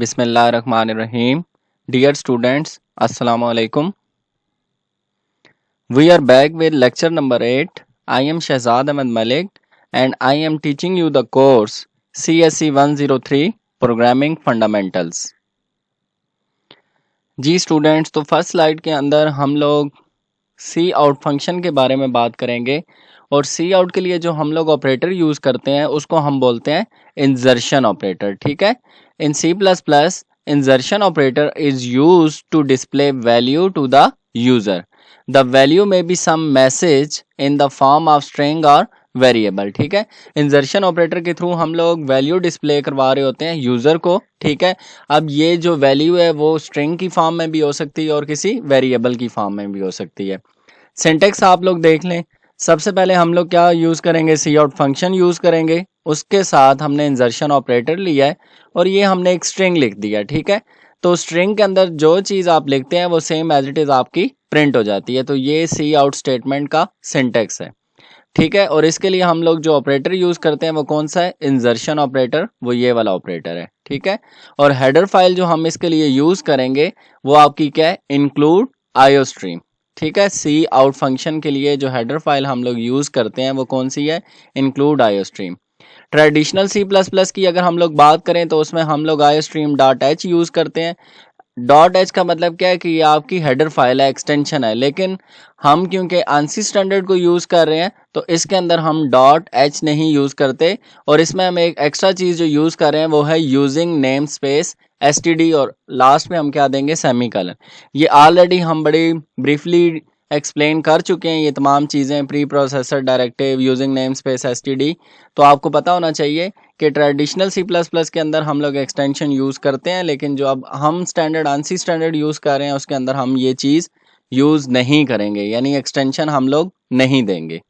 Bismillahirrahmanirrahim. Dear students, Assalamu alaikum. We are back with lecture number 8. I am Shahzad Ahmed Malik and I am teaching you the course CSE 103 Programming Fundamentals. Ji students, तो first slide के अंदर हम लोग सी out function के बारे में बात करेंगे और सी आउट के लिए जो हम लोग ऑपरेटर यूज़ करते हैं उसको हम बोलते हैं इंजर्शन ऑपरेटर. ठीक है. In C plus plus insertion operator is use to display value to the user. The value may be some message in the form of string और वेरिएबल. ठीक है. इंजर्शन ऑपरेटर के थ्रू हम लोग वैल्यू डिस्प्ले करवा रहे होते हैं यूज़र को. ठीक है. अब ये जो वैल्यू है वो स्ट्रिंग की फॉर्म में भी हो सकती है और किसी वेरिएबल की फॉर्म में भी हो सकती है. सिंटेक्स आप लोग देख लें. सबसे पहले हम लोग क्या यूज़ करेंगे, सी आउट फंक्शन यूज़ करेंगे. उसके साथ हमने इंजर्शन ऑपरेटर लिया है और ये हमने एक स्ट्रिंग लिख दिया. ठीक है. तो स्ट्रिंग के अंदर जो चीज़ आप लिखते हैं वो सेम एज इट इज़ आपकी प्रिंट हो जाती है. तो ये सी आउट स्टेटमेंट का सिंटेक्स है. ठीक है. और इसके लिए हम लोग जो ऑपरेटर यूज़ करते हैं वो कौन सा है, इंजर्शन ऑपरेटर. वो ये वाला ऑपरेटर है. ठीक है. और हेडर फाइल जो हम इसके लिए यूज़ करेंगे वो आपकी क्या है, इंक्लूड आईओ स्ट्रीम. ठीक है. सी आउट फंक्शन के लिए जो हेडर फाइल हम लोग यूज़ करते हैं वो कौन सी है, include IO stream. Traditional C plus plus की अगर हम लोग बात करें तो उसमें हम लोग IO stream dot H use करते हैं. डॉट एच का मतलब क्या है कि ये आपकी हेडर फाइल है, एक्सटेंशन है. लेकिन हम क्योंकि ANSI स्टैंडर्ड को यूज़ कर रहे हैं तो इसके अंदर हम डॉट एच नहीं यूज़ करते और इसमें हम एक एक्स्ट्रा चीज़ जो यूज़ कर रहे हैं वो है यूजिंग नेम स्पेस STD और लास्ट में हम क्या देंगे, सेमीकोलन. ये ऑलरेडी हम बड़ी ब्रीफली एक्सप्लेन कर चुके हैं ये तमाम चीज़ें, pre processor directive, using name space STD. तो आपको पता होना चाहिए कि ट्रेडिशनल सी प्लस प्लस के अंदर हम लोग एक्सटेंशन यूज़ करते हैं, लेकिन जो अब हम स्टैंडर्ड ANSI स्टैंडर्ड यूज़ कर रहे हैं उसके अंदर हम ये चीज़ यूज़ नहीं करेंगे, यानी एक्सटेंशन हम लोग नहीं देंगे.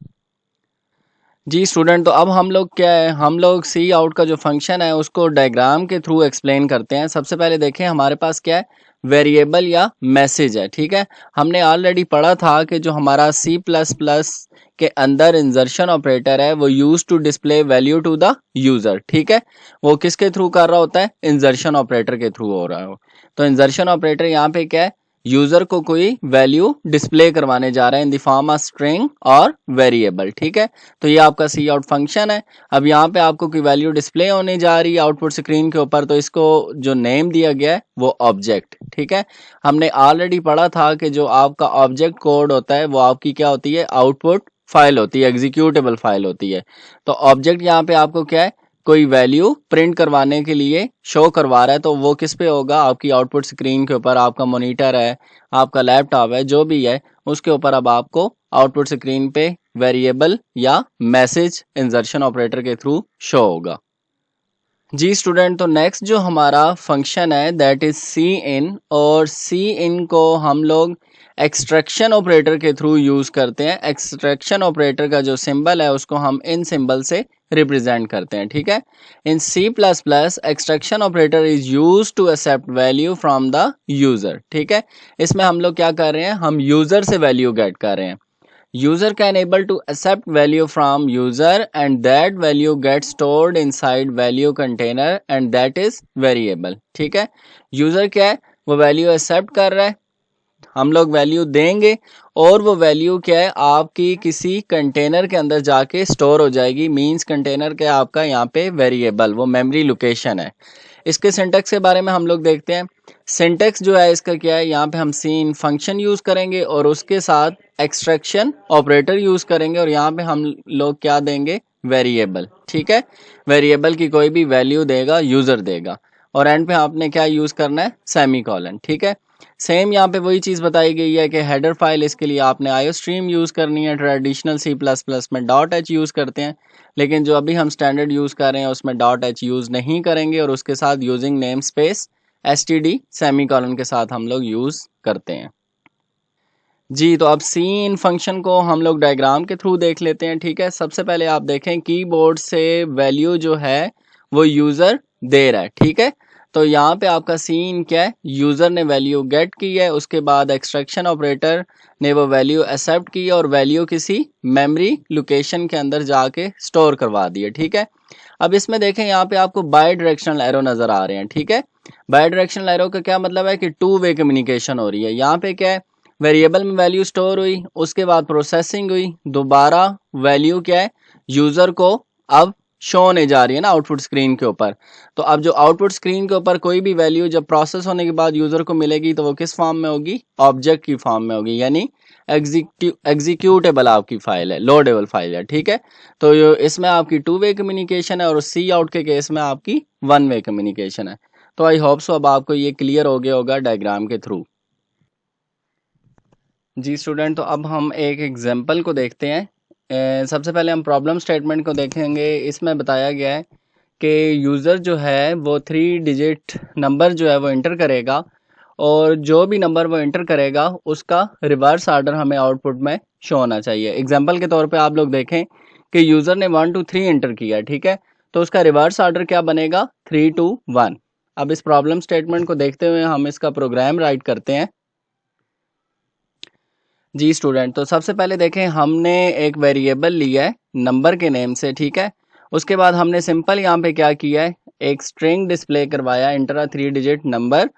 जी स्टूडेंट, तो अब हम लोग क्या है, हम लोग सी आउट का जो फंक्शन है उसको डायग्राम के थ्रू एक्सप्लेन करते हैं. सबसे पहले देखें हमारे पास क्या है, वेरिएबल या मैसेज है. ठीक है. हमने ऑलरेडी पढ़ा था कि जो हमारा सी प्लस प्लस के अंदर इंजर्शन ऑपरेटर है वो use to display value to the user. ठीक है. वो किसके थ्रू कर रहा होता है, इंजर्शन ऑपरेटर के थ्रू हो रहा है. तो इंजर्शन ऑपरेटर यहाँ पे क्या है, यूजर को कोई वैल्यू डिस्प्ले करवाने जा रहे हैं इन द फॉर्म ऑफ स्ट्रिंग और वेरिएबल. ठीक है. तो ये आपका सी आउट फंक्शन है. अब यहाँ पे आपको कोई वैल्यू डिस्प्ले होने जा रही है आउटपुट स्क्रीन के ऊपर, तो इसको जो नेम दिया गया है वो ऑब्जेक्ट. ठीक है. हमने ऑलरेडी पढ़ा था कि जो आपका ऑब्जेक्ट कोड होता है वो आपकी क्या होती है, आउटपुट फाइल होती है, एग्जीक्यूटेबल फाइल होती है. तो ऑब्जेक्ट यहाँ पे आपको क्या है, कोई वैल्यू प्रिंट करवाने के लिए शो करवा रहा है. तो वो किस पे होगा, आपकी आउटपुट स्क्रीन के ऊपर. आपका मॉनिटर है, आपका लैपटॉप है, जो भी है उसके ऊपर अब आपको आउटपुट स्क्रीन पे वेरिएबल या मैसेज इंजर्शन ऑपरेटर के थ्रू शो होगा. जी स्टूडेंट, तो नेक्स्ट जो हमारा फंक्शन है दैट इज सी इन, और सी इन को हम लोग एक्सट्रैक्शन ऑपरेटर के थ्रू यूज़ करते हैं. एक्सट्रैक्शन ऑपरेटर का जो सिंबल है उसको हम इन सिंबल से रिप्रेजेंट करते हैं. ठीक है. In C plus plus extraction operator is use to accept value from the user. ठीक है. इसमें हम लोग क्या कर रहे हैं, हम यूज़र से वैल्यू गेट कर रहे हैं. User can able to accept value from user and that value gets stored inside value container and that is variable. ठीक है. यूजर क्या है, वो वैल्यू एक्सेप्ट कर रहा है, हम लोग वैल्यू देंगे और वो वैल्यू क्या है, आपकी किसी कंटेनर के अंदर जाके स्टोर हो जाएगी. मींस कंटेनर क्या है आपका, यहाँ पे वेरिएबल, वो मेमोरी लोकेशन है. इसके सिंटेक्स के बारे में हम लोग देखते हैं. सिंटेक्स जो है इसका क्या है, यहाँ पे हम सीन फंक्शन यूज़ करेंगे और उसके साथ एक्सट्रैक्शन ऑपरेटर यूज़ करेंगे और यहाँ पे हम लोग क्या देंगे, वेरिएबल. ठीक है. वेरिएबल की कोई भी वैल्यू देगा यूज़र देगा और एंड पे आपने क्या यूज़ करना है, सेमीकोलन. ठीक है. सेम यहाँ पे वही चीज़ बताई गई है कि हेडर फाइल, इसके लिए आपने आईओ स्ट्रीम यूज़ करनी है. ट्रेडिशनल सी प्लस प्लस में डॉट एच यूज़ करते हैं, लेकिन जो अभी हम स्टैंडर्ड यूज़ कर रहे हैं उसमें डॉट एच यूज़ नहीं करेंगे और उसके साथ using name space STD semicolon के साथ हम लोग यूज़ करते हैं. जी, तो अब सी इन फंक्शन को हम लोग डायग्राम के थ्रू देख लेते हैं. ठीक है. सबसे पहले आप देखें कीबोर्ड से वैल्यू जो है वो यूज़र दे रहा है. ठीक है. तो यहाँ पे आपका सीन क्या है, यूज़र ने वैल्यू गेट की है, उसके बाद एक्सट्रैक्शन ऑपरेटर ने वो वैल्यू एक्सेप्ट की और वैल्यू किसी मेमोरी लोकेशन के अंदर जाके स्टोर करवा दी है. ठीक है. अब इसमें देखें यहाँ पे आपको बाई डायरेक्शनल एरो नज़र आ रहे हैं. ठीक है. बाई डायरेक्शनल एरो का क्या मतलब है कि टू वे कम्युनिकेशन हो रही है। यहाँ पे क्या है, वेरिएबल में वैल्यू स्टोर हुई, उसके बाद प्रोसेसिंग हुई, दोबारा वैल्यू क्या है यूजर को अब शो होने जा रही है ना आउटपुट स्क्रीन के ऊपर। तो अब जो आउटपुट स्क्रीन के ऊपर कोई भी वैल्यू जब प्रोसेस होने के बाद यूजर को मिलेगी तो वो किस फॉर्म में होगी, ऑब्जेक्ट की फॉर्म में होगी, यानी एग्जीक्यूटेबल आपकी फाइल है, लोडेबल फाइल है, ठीक है। तो इसमें आपकी टू वे कम्युनिकेशन है और सी आउट के केस में आपकी वन वे कम्युनिकेशन है। तो आई होप सो अब आपको ये क्लियर हो गया होगा डायग्राम के थ्रू। जी स्टूडेंट, तो अब हम एक एग्जांपल को देखते हैं। सबसे पहले हम प्रॉब्लम स्टेटमेंट को देखेंगे। इसमें बताया गया है कि यूज़र जो है वो 3 डिजिट नंबर जो है वो इंटर करेगा और जो भी नंबर वो इंटर करेगा उसका रिवर्स ऑर्डर हमें आउटपुट में शो होना चाहिए। एग्जांपल के तौर पे आप लोग देखें कि यूज़र ने 1 2 3 इंटर किया, ठीक है, तो उसका रिवर्स ऑर्डर क्या बनेगा 3 2 1। अब इस प्रॉब्लम स्टेटमेंट को देखते हुए हम इसका प्रोग्राम राइट करते हैं। जी स्टूडेंट, तो सबसे पहले देखें हमने एक वेरिएबल लिया है नंबर के नेम से, ठीक है। उसके बाद हमने सिंपल यहाँ पे क्या किया है, एक स्ट्रिंग डिस्प्ले करवाया इंटर 3 डिजिट नंबर।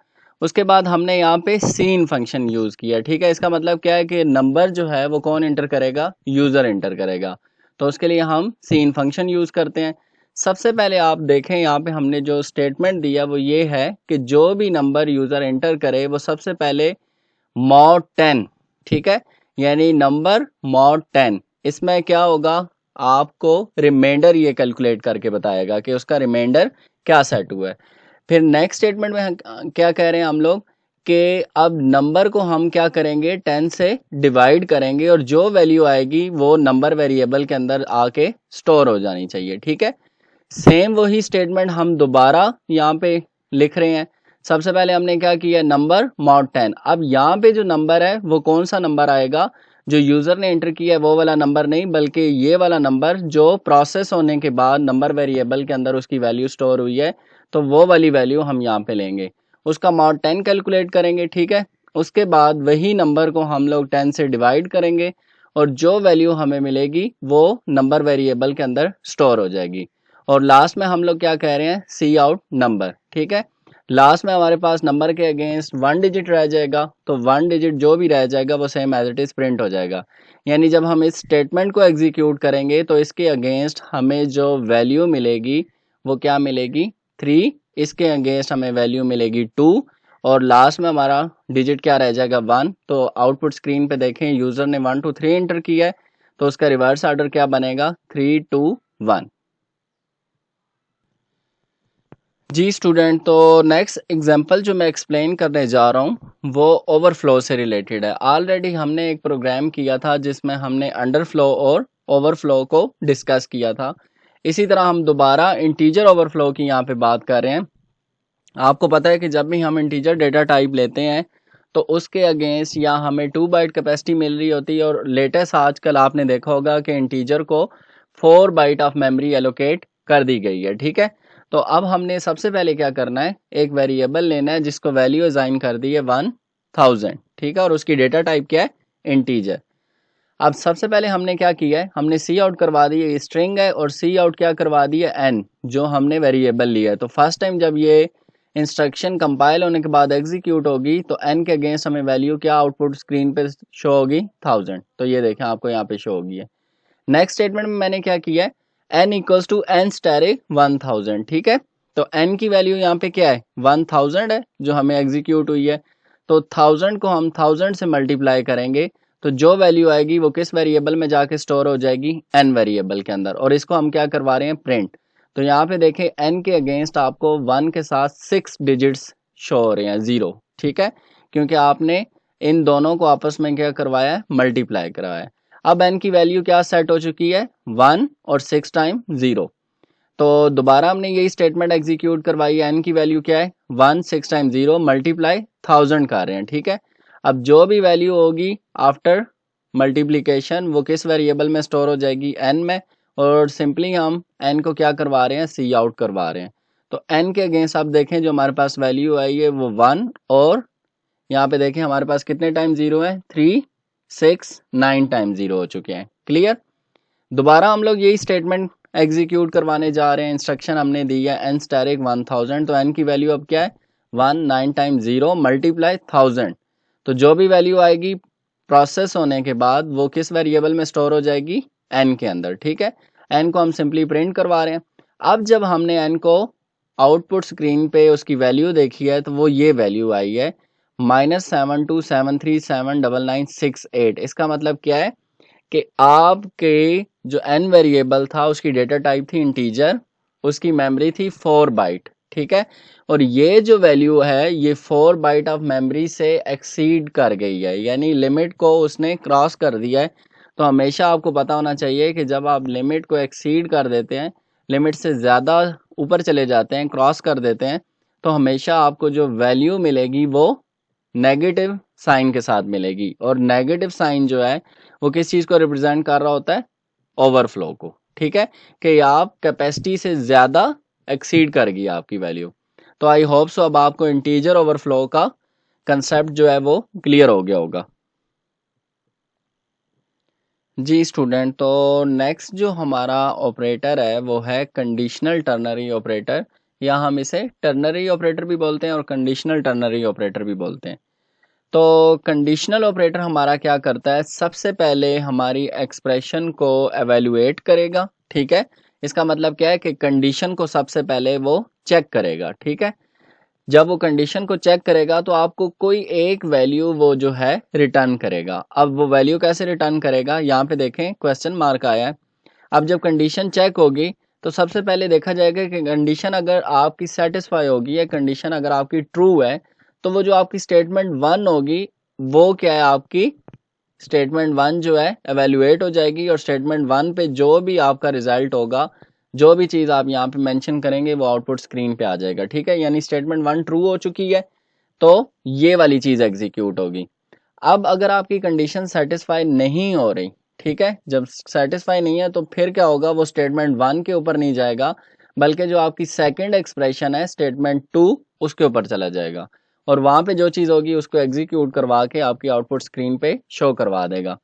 उसके बाद हमने यहाँ पे सीन फंक्शन यूज़ किया, ठीक है। इसका मतलब क्या है कि नंबर जो है वो कौन इंटर करेगा, यूज़र इंटर करेगा। तो उसके लिए हम सीन फंक्शन यूज़ करते हैं। सबसे पहले आप देखें यहाँ पे हमने जो स्टेटमेंट दिया वो ये है कि जो भी नंबर यूज़र इंटर करे वो सबसे पहले मॉड 10, ठीक है, यानी नंबर मॉड 10। इसमें क्या होगा, आपको रिमाइंडर ये कैलकुलेट करके बताएगा कि उसका रिमाइंडर क्या सेट हुआ है। फिर नेक्स्ट स्टेटमेंट में क्या कह रहे हैं हम लोग कि अब नंबर को हम क्या करेंगे 10 से डिवाइड करेंगे और जो वैल्यू आएगी वो नंबर वेरिएबल के अंदर आके स्टोर हो जानी चाहिए, ठीक है। सेम वही स्टेटमेंट हम दोबारा यहाँ पे लिख रहे हैं। सबसे पहले हमने क्या किया, नंबर मॉड 10। अब यहाँ पे जो नंबर है वो कौन सा नंबर आएगा, जो यूज़र ने एंटर किया है वो वाला नंबर नहीं, बल्कि ये वाला नंबर जो प्रोसेस होने के बाद नंबर वेरिएबल के अंदर उसकी वैल्यू स्टोर हुई है, तो वो वाली वैल्यू हम यहाँ पे लेंगे, उसका मॉड 10 कैलकुलेट करेंगे, ठीक है। उसके बाद वही नंबर को हम लोग 10 से डिवाइड करेंगे और जो वैल्यू हमें मिलेगी वो नंबर वेरिएबल के अंदर स्टोर हो जाएगी। और लास्ट में हम लोग क्या कह रहे हैं, सी आउट नंबर, ठीक है। लास्ट में हमारे पास नंबर के अगेंस्ट 1 डिजिट रह जाएगा, तो 1 डिजिट जो भी रह जाएगा वो same as it is print हो जाएगा। यानी जब हम इस स्टेटमेंट को एग्जीक्यूट करेंगे तो इसके अगेंस्ट हमें जो वैल्यू मिलेगी वो क्या मिलेगी 3, इसके अगेंस्ट हमें वैल्यू मिलेगी 2 और लास्ट में हमारा डिजिट क्या रह जाएगा 1। तो आउटपुट स्क्रीन पे देखें यूज़र ने 1 2 3 एंटर किया है, तो उसका रिवर्स ऑर्डर क्या बनेगा 3 2 1। जी स्टूडेंट, तो नेक्स्ट एग्जांपल जो मैं एक्सप्लेन करने जा रहा हूँ वो ओवरफ्लो से रिलेटेड है। ऑलरेडी हमने एक प्रोग्राम किया था जिसमें हमने अंडरफ्लो और ओवरफ्लो को डिस्कस किया था। इसी तरह हम दोबारा इंटीजर ओवरफ्लो की यहाँ पे बात कर रहे हैं। आपको पता है कि जब भी हम इंटीजर डेटा टाइप लेते हैं तो उसके अगेंस्ट या हमें 2 बाइट कैपेसिटी मिल रही होती है और लेटेस्ट आजकल आपने देखा होगा कि इंटीजर को 4 बाइट ऑफ मेमोरी एलोकेट कर दी गई है, ठीक है। तो अब हमने सबसे पहले क्या करना है, एक वेरिएबल लेना है जिसको वैल्यू असाइन कर दी है 1000, ठीक है, और उसकी डेटा टाइप क्या है, इंटीजर। अब सबसे पहले हमने क्या किया है, हमने सी आउट करवा दी है, स्ट्रिंग है, और सी आउट क्या करवा दी है एन, जो हमने वेरिएबल लिया है। तो फर्स्ट टाइम जब ये इंस्ट्रक्शन कंपाइल होने के बाद एग्जीक्यूट होगी तो एन के अगेंस्ट हमें वैल्यू क्या आउटपुट स्क्रीन पे शो होगी 1000। तो ये देखें आपको यहाँ पे शो होगी है। नेक्स्ट स्टेटमेंट में मैंने क्या किया है, n equals to n asterisk 1000, ठीक है। तो n की वैल्यू यहाँ पे क्या है 1000 है जो हमें एग्जीक्यूट हुई है। तो 1000 को हम 1000 से मल्टीप्लाई करेंगे तो जो वैल्यू आएगी वो किस वेरिएबल में जाके स्टोर हो जाएगी, n वेरिएबल के अंदर, और इसको हम क्या करवा रहे हैं, प्रिंट। तो यहाँ पे देखें n के अगेंस्ट आपको 1 के साथ 6 डिजिट्स शो हो रहे हैं, 0, ठीक है, क्योंकि आपने इन दोनों को आपस में क्या करवाया है, मल्टीप्लाई करवाया है। अब n की वैल्यू क्या सेट हो चुकी है 1 और 6 टाइम 0। तो दोबारा हमने यही स्टेटमेंट एग्जीक्यूट करवाई है, n की वैल्यू क्या है 1 6 टाइम 0 मल्टीप्लाई 1000 कर रहे हैं, ठीक है। अब जो भी वैल्यू होगी आफ्टर मल्टीप्लीकेशन वो किस वेरिएबल में स्टोर हो जाएगी, n में, और सिंपली हम n को क्या करवा रहे हैं, सी आउट करवा रहे हैं। तो n के अगेंस्ट आप देखें जो हमारे पास वैल्यू आई है वो 1, और यहाँ पे देखें हमारे पास कितने टाइम 0 है, 3 6 9 टाइम 0 हो चुके हैं, क्लियर। दोबारा हम लोग यही स्टेटमेंट एग्जीक्यूट करवाने जा रहे हैं। इंस्ट्रक्शन हमने दी है एन स्टैरिक 1000, तो एन की वैल्यू अब क्या है 1 9 टाइम 0 मल्टीप्लाई 1000। तो जो भी वैल्यू आएगी प्रोसेस होने के बाद वो किस वेरिएबल में स्टोर हो जाएगी, n के अंदर। ठीक है, n को हम सिंपली प्रिंट करवा रहे हैं। अब जब हमने n को आउटपुट स्क्रीन पे उसकी वैल्यू देखी है तो वो ये वैल्यू आई है -7273799968। इसका मतलब क्या है कि आपके जो n वेरिएबल था उसकी डेटा टाइप थी इंटीजर, उसकी मेमोरी थी 4 बाइट। ठीक है, और ये जो वैल्यू है ये 4 बाइट ऑफ मेमोरी से एक्सीड कर गई है, यानी लिमिट को उसने क्रॉस कर दिया है। तो हमेशा आपको पता होना चाहिए कि जब आप लिमिट को एक्सीड कर देते हैं, लिमिट से ज़्यादा ऊपर चले जाते हैं, क्रॉस कर देते हैं, तो हमेशा आपको जो वैल्यू मिलेगी वो नेगेटिव साइन के साथ मिलेगी। और नेगेटिव साइन जो है वो किस चीज़ को रिप्रेजेंट कर रहा होता है, ओवरफ्लो को। ठीक है, कि आप कैपेसिटी से ज़्यादा एक्सीड कर गई आपकी वैल्यू। तो आई होप सो अब आपको इंटीजर ओवरफ्लो का कंसेप्ट जो है वो क्लियर हो गया होगा। जी स्टूडेंट, तो नेक्स्ट जो हमारा ऑपरेटर है वो है कंडीशनल टर्नरी ऑपरेटर, या हम इसे टर्नरी ऑपरेटर भी बोलते हैं और कंडीशनल टर्नरी ऑपरेटर भी बोलते हैं। तो कंडीशनल ऑपरेटर हमारा क्या करता है, सबसे पहले हमारी एक्सप्रेशन को एवेल्युएट करेगा। ठीक है, इसका मतलब क्या है कि कंडीशन को सबसे पहले वो चेक करेगा। ठीक है, जब वो कंडीशन को चेक करेगा तो आपको कोई एक वैल्यू वो जो है रिटर्न करेगा। अब वो वैल्यू कैसे रिटर्न करेगा, यहाँ पे देखें क्वेश्चन मार्क आया है। अब जब कंडीशन चेक होगी तो सबसे पहले देखा जाएगा कि कंडीशन अगर आपकी सेटिस्फाई होगी या कंडीशन अगर आपकी ट्रू है तो वो जो आपकी स्टेटमेंट 1 होगी वो क्या है, आपकी स्टेटमेंट 1 जो है एवेल्युएट हो जाएगी, और स्टेटमेंट 1 पे जो भी आपका रिजल्ट होगा, जो भी चीज़ आप यहाँ पे मेंशन करेंगे वो आउटपुट स्क्रीन पे आ जाएगा। ठीक है, यानी स्टेटमेंट 1 ट्रू हो चुकी है तो ये वाली चीज़ एग्जीक्यूट होगी। अब अगर आपकी कंडीशन सेटिस्फाई नहीं हो रही, ठीक है, जब सेटिस्फाई नहीं है तो फिर क्या होगा, वो स्टेटमेंट 1 के ऊपर नहीं जाएगा बल्कि जो आपकी सेकंड एक्सप्रेशन है स्टेटमेंट 2 उसके ऊपर चला जाएगा, और वहाँ पे जो चीज़ होगी उसको एग्जीक्यूट करवा के आपकी आउटपुट स्क्रीन पे शो करवा देगा।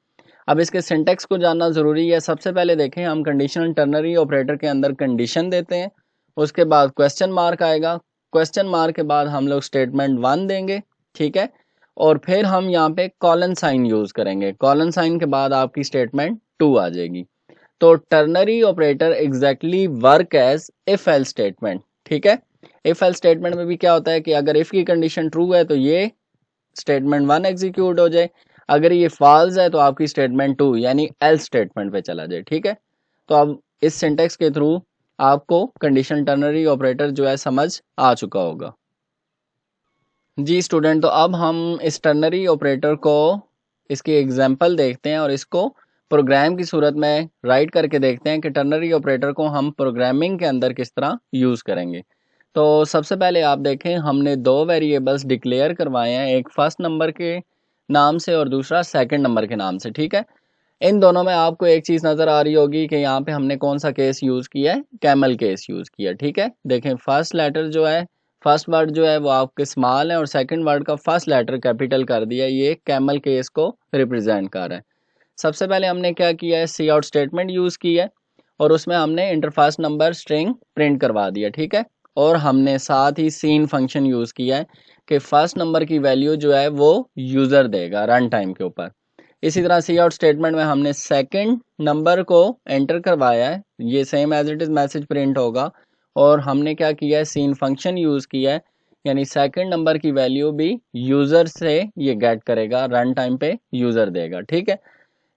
अब इसके सिंटेक्स को जानना ज़रूरी है। सबसे पहले देखें, हम कंडीशनल टर्नरी ऑपरेटर के अंदर कंडीशन देते हैं, उसके बाद क्वेश्चन मार्क आएगा, क्वेश्चन मार्क के बाद हम लोग स्टेटमेंट 1 देंगे। ठीक है, और फिर हम यहाँ पे कॉलन साइन यूज़ करेंगे, कॉलन साइन के बाद आपकी स्टेटमेंट 2 आ जाएगी। तो ternary operator exactly work as if else statement. ठीक है, इफ एल्स स्टेटमेंट में भी क्या होता है कि अगर इफ की कंडीशन ट्रू है तो ये स्टेटमेंट 1 एग्जीक्यूट हो जाए, अगर ये फॉल्स है तो आपकी स्टेटमेंट 2 यानी एल्स स्टेटमेंट पे चला जाए। ठीक है, तो अब इस सिंटेक्स के थ्रू आपको कंडीशन टर्नरी ऑपरेटर जो है समझ आ चुका होगा। जी स्टूडेंट, तो अब हम इस टर्नरी ऑपरेटर को इसकी एग्जांपल देखते हैं और इसको प्रोग्राम की सूरत में राइट करके देखते हैं कि टर्नरी ऑपरेटर को हम प्रोग्रामिंग के अंदर किस तरह यूज़ करेंगे। तो सबसे पहले आप देखें, हमने दो वेरिएबल्स डिक्लेयर करवाए हैं, एक फर्स्ट नंबर के नाम से और दूसरा सेकंड नंबर के नाम से। ठीक है, इन दोनों में आपको एक चीज़ नज़र आ रही होगी कि यहाँ पे हमने कौन सा केस यूज़ किया है, कैमल केस यूज़ किया। ठीक है, देखें फर्स्ट लेटर जो है, फर्स्ट वर्ड जो है वो आपके स्मॉल है और सेकंड वर्ड का फर्स्ट लेटर कैपिटल कर दिया, ये कैमल केस को रिप्रेजेंट कर रहा है। सबसे पहले हमने क्या किया है, सी आउट स्टेटमेंट यूज़ की है और उसमें हमने इंटरफास्ट नंबर स्ट्रिंग प्रिंट करवा दिया। ठीक है, और हमने साथ ही सीन फंक्शन यूज़ किया है कि फर्स्ट नंबर की वैल्यू जो है वो यूज़र देगा रन टाइम के ऊपर। इसी तरह सी आउट स्टेटमेंट में हमने सेकंड नंबर को एंटर करवाया है, ये same as it is message print होगा, और हमने क्या किया है, सीन फंक्शन यूज़ किया है, यानी सेकंड नंबर की वैल्यू भी यूज़र से ये गेट करेगा, रन टाइम पे यूज़र देगा। ठीक है,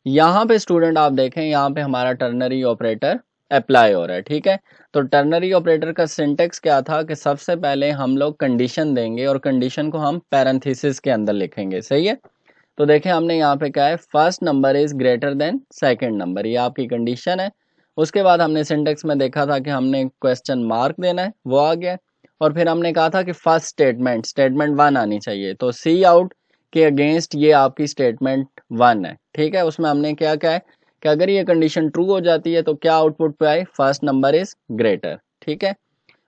यहाँ पे स्टूडेंट आप देखें, यहाँ पे हमारा टर्नरी ऑपरेटर अप्लाई हो रहा है। ठीक है, तो टर्नरी ऑपरेटर का सिंटेक्स क्या था कि सबसे पहले हम लोग कंडीशन देंगे और कंडीशन को हम पैरेंथेसिस के अंदर लिखेंगे। सही है, तो देखें हमने यहाँ पे क्या है, first number is greater than second number, ये आपकी कंडीशन है। उसके बाद हमने सिंटेक्स में देखा था कि हमने क्वेश्चन मार्क देना है, वो आ गया, और फिर हमने कहा था कि फर्स्ट स्टेटमेंट स्टेटमेंट 1 आनी चाहिए, तो सी आउट के अगेंस्ट ये आपकी स्टेटमेंट 1 है। ठीक है, उसमें हमने क्या क्या है कि अगर ये कंडीशन ट्रू हो जाती है तो क्या आउटपुट पे आए, फर्स्ट नंबर इज ग्रेटर। ठीक है,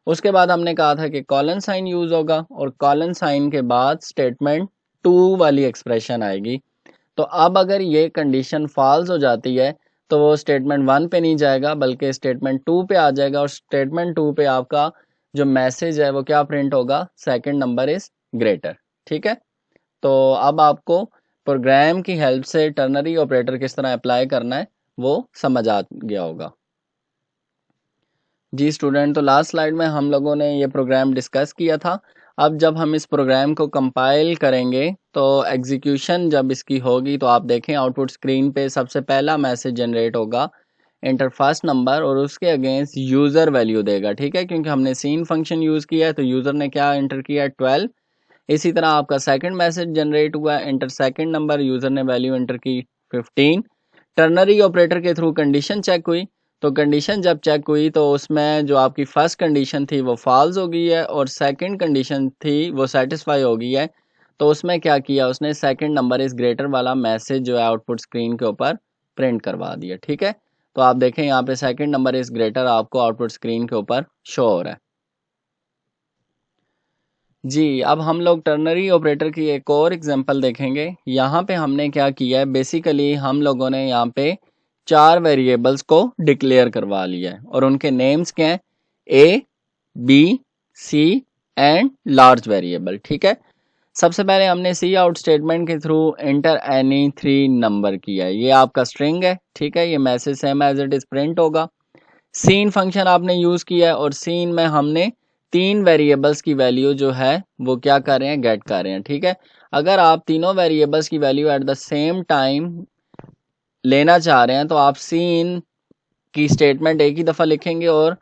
उसके बाद हमने कहा था कि कॉलन साइन यूज होगा और कॉलन साइन के बाद स्टेटमेंट 2 वाली एक्सप्रेशन आएगी। तो अब अगर ये कंडीशन फॉल्स हो जाती है तो वो स्टेटमेंट 1 पे नहीं जाएगा बल्कि स्टेटमेंट 2 पे आ जाएगा, और स्टेटमेंट 2 पे आपका जो मैसेज है वो क्या प्रिंट होगा, सेकंड नंबर इज ग्रेटर। ठीक है, तो अब आपको प्रोग्राम की हेल्प से टर्नरी ऑपरेटर किस तरह अप्लाई करना है वो समझ आ गया होगा। जी स्टूडेंट, तो लास्ट स्लाइड में हम लोगों ने ये प्रोग्राम डिस्कस किया था। अब जब हम इस प्रोग्राम को कंपाइल करेंगे तो एग्जीक्यूशन जब इसकी होगी तो आप देखें आउटपुट स्क्रीन पे सबसे पहला मैसेज जनरेट होगा, एंटर फर्स्ट नंबर, और उसके अगेंस्ट यूज़र वैल्यू देगा। ठीक है, क्योंकि हमने सीन फंक्शन यूज़ किया है तो यूज़र ने क्या एंटर किया, 12। इसी तरह आपका सेकंड मैसेज जनरेट हुआ, एंटर सेकंड नंबर, यूज़र ने वैल्यू एंटर की 15। टर्नरी ऑपरेटर के थ्रू कंडीशन चेक हुई, तो कंडीशन जब चेक हुई तो उसमें जो आपकी फर्स्ट कंडीशन थी वो फॉल्स हो गई है और सेकंड कंडीशन थी वो सेटिस्फाई हो गई है। तो उसमें क्या किया, उसने सेकंड नंबर इस ग्रेटर वाला मैसेज जो है आउटपुट स्क्रीन के ऊपर प्रिंट करवा दिया। ठीक है, तो आप देखें यहाँ पे सेकंड नंबर इस ग्रेटर आपको आउटपुट स्क्रीन के ऊपर शो हो रहा है। जी, अब हम लोग टर्नरी ऑपरेटर की एक और एग्जांपल देखेंगे। यहाँ पे हमने क्या किया है, बेसिकली हम लोगों ने यहाँ पे 4 वेरिएबल्स को डिक्लेयर करवा लिया है और उनके नेम्स क्या हैं, A, B, C and large variable. ठीक है, सबसे पहले हमने सी आउट स्टेटमेंट के थ्रू एंटर एनी 3 नंबर किया है। ये आपका स्ट्रिंग है। ठीक है, ये message same as it is print होगा। सीन फंक्शन आपने यूज किया है और सीन में हमने 3 वेरिएबल्स की वैल्यू जो है वो क्या कर रहे हैं, गेट कर रहे हैं। ठीक है, अगर आप तीनों वेरिएबल्स की value at the same time लेना चाह रहे हैं तो आप सीन की स्टेटमेंट एक ही दफ़ा लिखेंगे और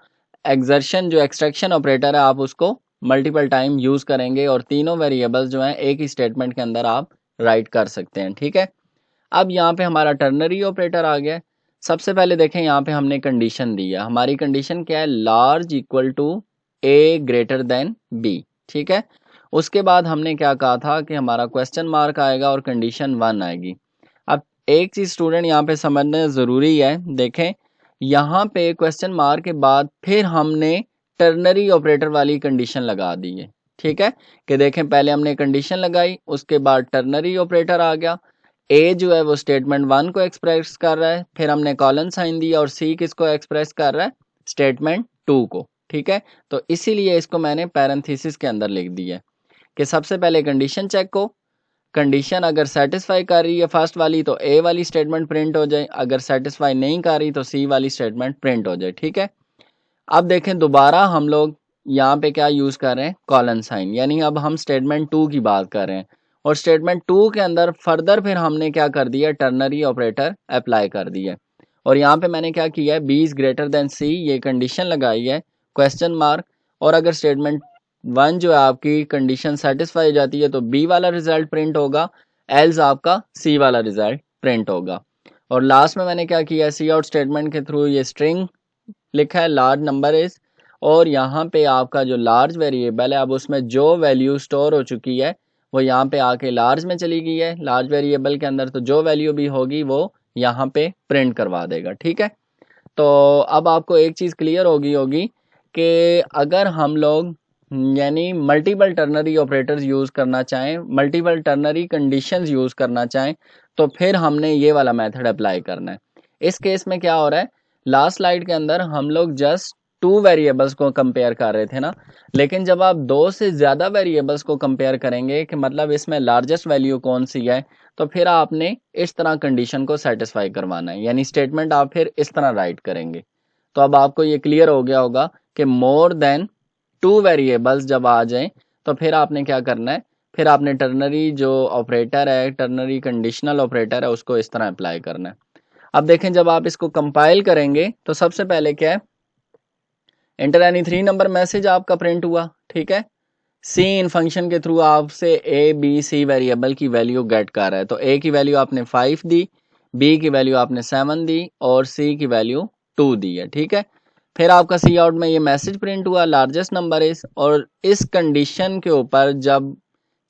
एक्सर्शन जो एक्सट्रैक्शन ऑपरेटर है आप उसको मल्टीपल टाइम यूज़ करेंगे और तीनों वेरिएबल्स जो हैं एक ही स्टेटमेंट के अंदर आप राइट कर सकते हैं। ठीक है, अब यहाँ पे हमारा टर्नरी ऑपरेटर आ गया। सबसे पहले देखें यहाँ पे हमने कंडीशन दी है। हमारी कंडीशन क्या है, large equal to a greater than b. ठीक है, उसके बाद हमने क्या कहा था कि हमारा क्वेश्चन मार्क आएगा और कंडीशन 1 आएगी। अब एक चीज़ स्टूडेंट यहाँ पे समझना ज़रूरी है, देखें यहाँ पे क्वेश्चन मार्क के बाद फिर हमने टर्नरी ऑपरेटर वाली कंडीशन लगा दी है। ठीक है, कि देखें पहले हमने कंडीशन लगाई, उसके बाद टर्नरी ऑपरेटर आ गया। ए जो है वो स्टेटमेंट 1 को एक्सप्रेस कर रहा है, फिर हमने कॉलन साइन दिया, और सी किसको एक्सप्रेस कर रहा है, स्टेटमेंट 2 को। ठीक है, तो इसीलिए इसको मैंने पैरेंथेसिस के अंदर लिख दिया है कि सबसे पहले कंडीशन चेक को, कंडीशन अगर सेटिस्फाई कर रही है फर्स्ट वाली तो ए वाली स्टेटमेंट प्रिंट हो जाए, अगर सेटिस्फाई नहीं कर रही तो सी वाली स्टेटमेंट प्रिंट हो जाए। ठीक है, अब देखें दोबारा हम लोग यहाँ पे क्या यूज़ कर रहे हैं, कॉलन साइन, यानी अब हम स्टेटमेंट 2 की बात कर रहे हैं और स्टेटमेंट 2 के अंदर फर्दर फिर हमने क्या कर दिया, टर्नरी ऑपरेटर अप्लाई कर दिया। और यहाँ पे मैंने क्या किया है, बी इज ग्रेटर देन सी, ये कंडीशन लगाई है, क्वेश्चन मार्क, और अगर स्टेटमेंट 1 जो है आपकी कंडीशन सेटिस्फाई हो जाती है तो बी वाला रिजल्ट प्रिंट होगा, एल्स आपका सी वाला रिजल्ट प्रिंट होगा। और लास्ट में मैंने क्या किया, सी आउट स्टेटमेंट के थ्रू ये स्ट्रिंग लिखा है, लार्ज नंबर इज, और यहाँ पे आपका जो लार्ज वेरिएबल है अब उसमें जो वैल्यू स्टोर हो चुकी है वो यहाँ पे आके लार्ज में चली गई है, लार्ज वेरिएबल के अंदर, तो जो वैल्यू भी होगी वो यहाँ पे प्रिंट करवा देगा। ठीक है, तो अब आपको एक चीज़ क्लियर होगी कि अगर हम लोग यानी मल्टीपल टर्नरी ऑपरेटर्स यूज़ करना चाहें, मल्टीपल टर्नरी कंडीशंस यूज़ करना चाहें, तो फिर हमने ये वाला मेथड अप्लाई करना है। इस केस में क्या हो रहा है, लास्ट स्लाइड के अंदर हम लोग जस्ट 2 वेरिएबल्स को कंपेयर कर रहे थे ना, लेकिन जब आप 2 से ज़्यादा वेरिएबल्स को कंपेयर करेंगे कि मतलब इसमें लार्जेस्ट वैल्यू कौन सी है, तो फिर आपने इस तरह कंडीशन को सेटिस्फाई करवाना है, यानी स्टेटमेंट आप फिर इस तरह राइट करेंगे। तो अब आपको ये क्लियर हो गया होगा कि मोर देन 2 वेरिएबल्स जब आ जाएं तो फिर आपने क्या करना है, फिर आपने टर्नरी जो ऑपरेटर है, टर्नरी कंडीशनल ऑपरेटर है, उसको इस तरह अप्लाई करना है। अब देखें जब आप इसको कंपाइल करेंगे तो सबसे पहले क्या है, एंटर एनी 3 नंबर मैसेज आपका प्रिंट हुआ। ठीक है, सी इन फंक्शन के थ्रू आपसे ए बी सी वेरिएबल की वैल्यू गेट कर रहा है, तो ए की वैल्यू आपने 5 दी, बी की वैल्यू आपने 7 दी और सी की वैल्यू 2 दी है। ठीक है, फिर आपका सी आउट में ये मैसेज प्रिंट हुआ, लार्जेस्ट नंबर इस, और इस कंडीशन के ऊपर जब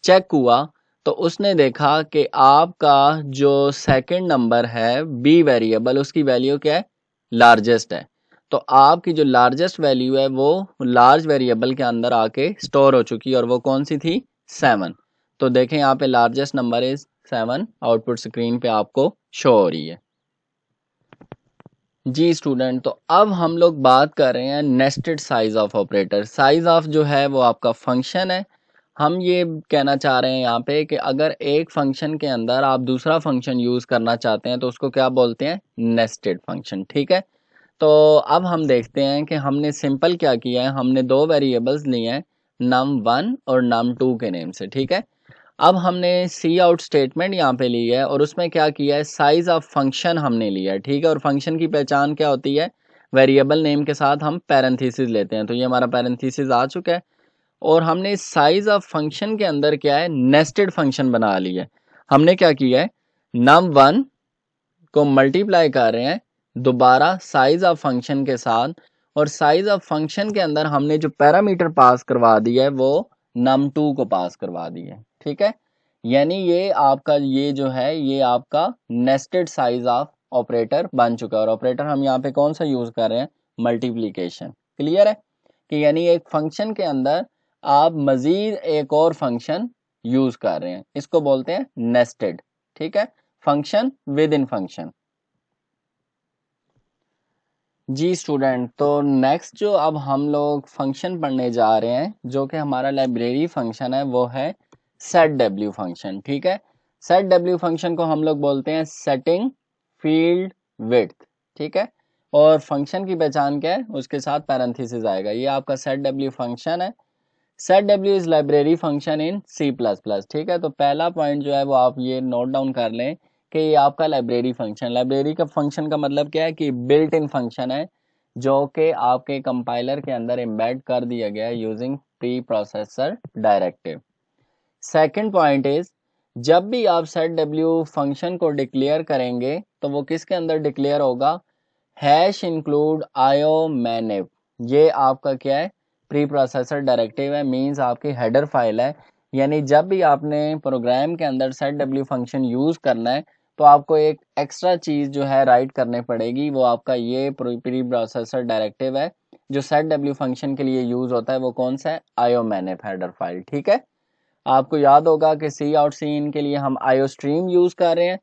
चेक हुआ तो उसने देखा कि आपका जो सेकंड नंबर है बी वेरिएबल, उसकी वैल्यू क्या है, लार्जेस्ट है। तो आपकी जो लार्जेस्ट वैल्यू है वो लार्ज वेरिएबल के अंदर आके स्टोर हो चुकी है और वो कौन सी थी, 7। तो देखें यहाँ पे largest number is 7 output screen पे आपको शो हो रही है। जी स्टूडेंट, तो अब हम लोग बात कर रहे हैं nested size of operator. Size of जो है वो आपका फंक्शन है। हम ये कहना चाह रहे हैं यहाँ पे कि अगर एक फंक्शन के अंदर आप दूसरा फंक्शन यूज़ करना चाहते हैं तो उसको क्या बोलते हैं, नेस्टेड फंक्शन। ठीक है, तो अब हम देखते हैं कि हमने सिंपल क्या किया है। हमने दो वेरिएबल्स लिए हैं, num1 और num2 के नेम से। ठीक है, अब हमने सी आउट स्टेटमेंट यहाँ पे ली है और उसमें क्या किया है, साइज ऑफ फंक्शन हमने लिया है। ठीक है, और फंक्शन की पहचान क्या होती है, वेरिएबल नेम के साथ हम पैरेंथेसिस लेते हैं। तो ये हमारा पैरेंथेसिस आ चुका है और हमने साइज ऑफ फंक्शन के अंदर क्या है, नेस्टेड फंक्शन बना लिया है। हमने क्या किया है, num1 को मल्टीप्लाई कर रहे हैं दोबारा साइज ऑफ फंक्शन के साथ, और साइज ऑफ फंक्शन के अंदर हमने जो पैरामीटर पास करवा दिया है वो num2 को पास करवा दिया है। ठीक है, यानी ये आपका ये जो है ये आपका नेस्टेड साइज ऑफ ऑपरेटर बन चुका है। और ऑपरेटर हम यहाँ पे कौन सा यूज कर रहे हैं, मल्टीप्लीकेशन। क्लियर है कि यानी एक फंक्शन के अंदर आप मजीद एक और फंक्शन यूज कर रहे हैं, इसको बोलते हैं नेस्टेड। ठीक है, फंक्शन विद इन फंक्शन। जी स्टूडेंट, तो नेक्स्ट जो अब हम लोग फंक्शन पढ़ने जा रहे हैं जो कि हमारा लाइब्रेरी फंक्शन है वो है सेट डब्ल्यू फंक्शन। ठीक है, सेट डब्ल्यू फंक्शन को हम लोग बोलते हैं सेटिंग फील्ड विड्थ। ठीक है, और फंक्शन की पहचान क्या है, उसके साथ पैरेंथेसिस आएगा। ये आपका सेट डब्ल्यू फंक्शन है। सेट डब्ल्यू is library function in C plus plus. ठीक है, तो पहला पॉइंट जो है वो आप ये नोट डाउन कर लें कि ये आपका लाइब्रेरी फंक्शन। लाइब्रेरी का फंक्शन का मतलब क्या है कि बिल्ट इन फंक्शन है जो कि आपके कंपाइलर के अंदर एम्बेड कर दिया गया है using pre processor directive. Second point is, जब भी आप सेट डब्ल्यू फंक्शन को डिक्लेयर करेंगे तो वो किसके अंदर डिक्लेयर होगा, हैश इंक्लूड आयो मैनिप। ये आपका क्या है, प्री प्रोसेसर डायरेक्टिव है, मींस आपकी हेडर फाइल है। यानी जब भी आपने प्रोग्राम के अंदर सेट डब्ल्यू फंक्शन यूज करना है तो आपको एक एक्स्ट्रा चीज जो है राइट करने पड़ेगी, वो आपका ये प्री प्रोसेसर डायरेक्टिव है जो सेट डब्ल्यू फंक्शन के लिए यूज होता है। वो कौन सा है, आयो मैनिप हेडर फाइल। ठीक है, आपको याद होगा कि सी आउट सी इन के लिए हम आयो स्ट्रीम यूज कर रहे हैं,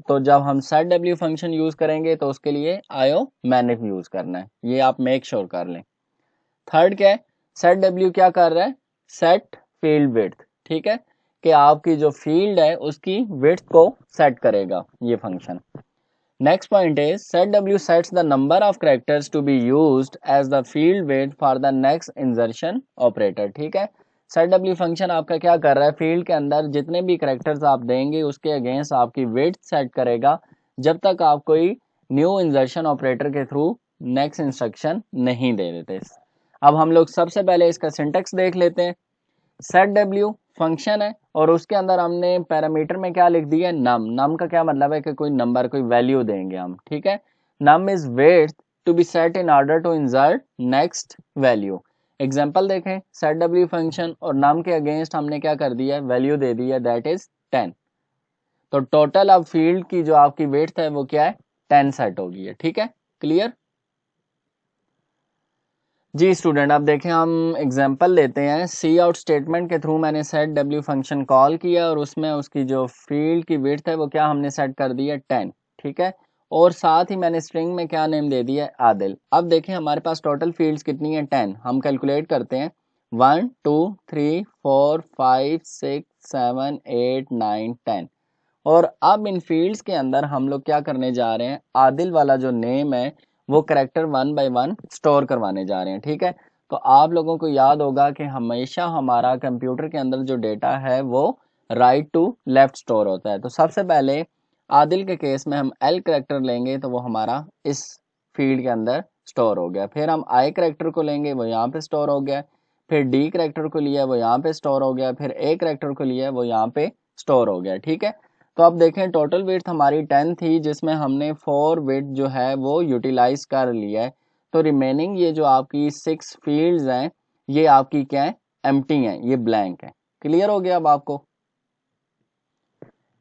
तो जब हम सेट डब्ल्यू फंक्शन यूज करेंगे तो उसके लिए आयो मैनिप यूज करना है, ये आप मेक श्योर कर लें। थर्ड क्या है, सेट डब्ल्यू क्या कर रहा है, सेट फील्ड विड्थ। ठीक है, कि आपकी जो फील्ड है उसकी विड्थ को सेट करेगा ये function. Next point is, set डब्ल्यू sets the number of characters to be used as the field width for the next insertion operator. ठीक है, सेट डब्ल्यू फंक्शन आपका क्या कर रहा है, फील्ड के अंदर जितने भी कैरेक्टर्स आप देंगे उसके अगेंस्ट आपकी विड्थ सेट करेगा जब तक आप कोई न्यू इंसर्शन ऑपरेटर के थ्रू नेक्स्ट इंस्ट्रक्शन नहीं दे देते। अब हम लोग सबसे पहले इसका सिंटेक्स देख लेते हैं। सेट डब्ल्यू फंक्शन है और उसके अंदर हमने पैरामीटर में क्या लिख दिया है, नम। नम का क्या मतलब है कि कोई नंबर, कोई वैल्यू देंगे हम। ठीक है, num is width to be set in order to insert next value. Example देखें, सेट डब्ल्यू फंक्शन और नम के अगेंस्ट हमने क्या कर दिया है, वैल्यू दे दी है, दैट इज 10। तो टोटल अब फील्ड की जो आपकी विड्थ है वो क्या है, 10 सेट होगी है। ठीक है, क्लियर। जी स्टूडेंट, अब देखें हम एग्जांपल लेते हैं। सी आउट स्टेटमेंट के थ्रू मैंने सेट डब्ल्यू फंक्शन कॉल किया और उसमें उसकी जो फील्ड की विड्थ है वो क्या हमने सेट कर दी है, 10। ठीक है, और साथ ही मैंने स्ट्रिंग में क्या नेम दे दिया है, आदिल। अब देखें हमारे पास टोटल फील्ड्स कितनी है, 10। हम कैलकुलेट करते हैं, 1 2 3 4 5 6 7 8 9 10। और अब इन फील्ड्स के अंदर हम लोग क्या करने जा रहे हैं, आदिल वाला जो नेम है वो करेक्टर 1 बाय 1 स्टोर करवाने जा रहे हैं। ठीक है, तो आप लोगों को याद होगा कि हमेशा हमारा कंप्यूटर के अंदर जो डेटा है वो राइट टू लेफ्ट स्टोर होता है। तो सबसे पहले आदिल के केस में हम एल करेक्टर लेंगे तो वो हमारा इस फील्ड के अंदर स्टोर हो गया। फिर हम आई करेक्टर को लेंगे, वो यहाँ पे स्टोर हो गया। फिर डी करेक्टर को लिया, वो यहाँ पे स्टोर हो गया। फिर ए करेक्टर को लिया, वो यहाँ पे स्टोर हो गया। ठीक है, तो अब देखें टोटल विड्थ हमारी 10 थी जिसमें हमने 4 विड्थ जो है वो यूटिलाइज कर लिया है। तो रिमेनिंग ये जो आपकी 6 फील्ड्स हैं ये आपकी क्या है, एम्प्टी हैं, ये ब्लैंक है। क्लियर हो गया अब आपको।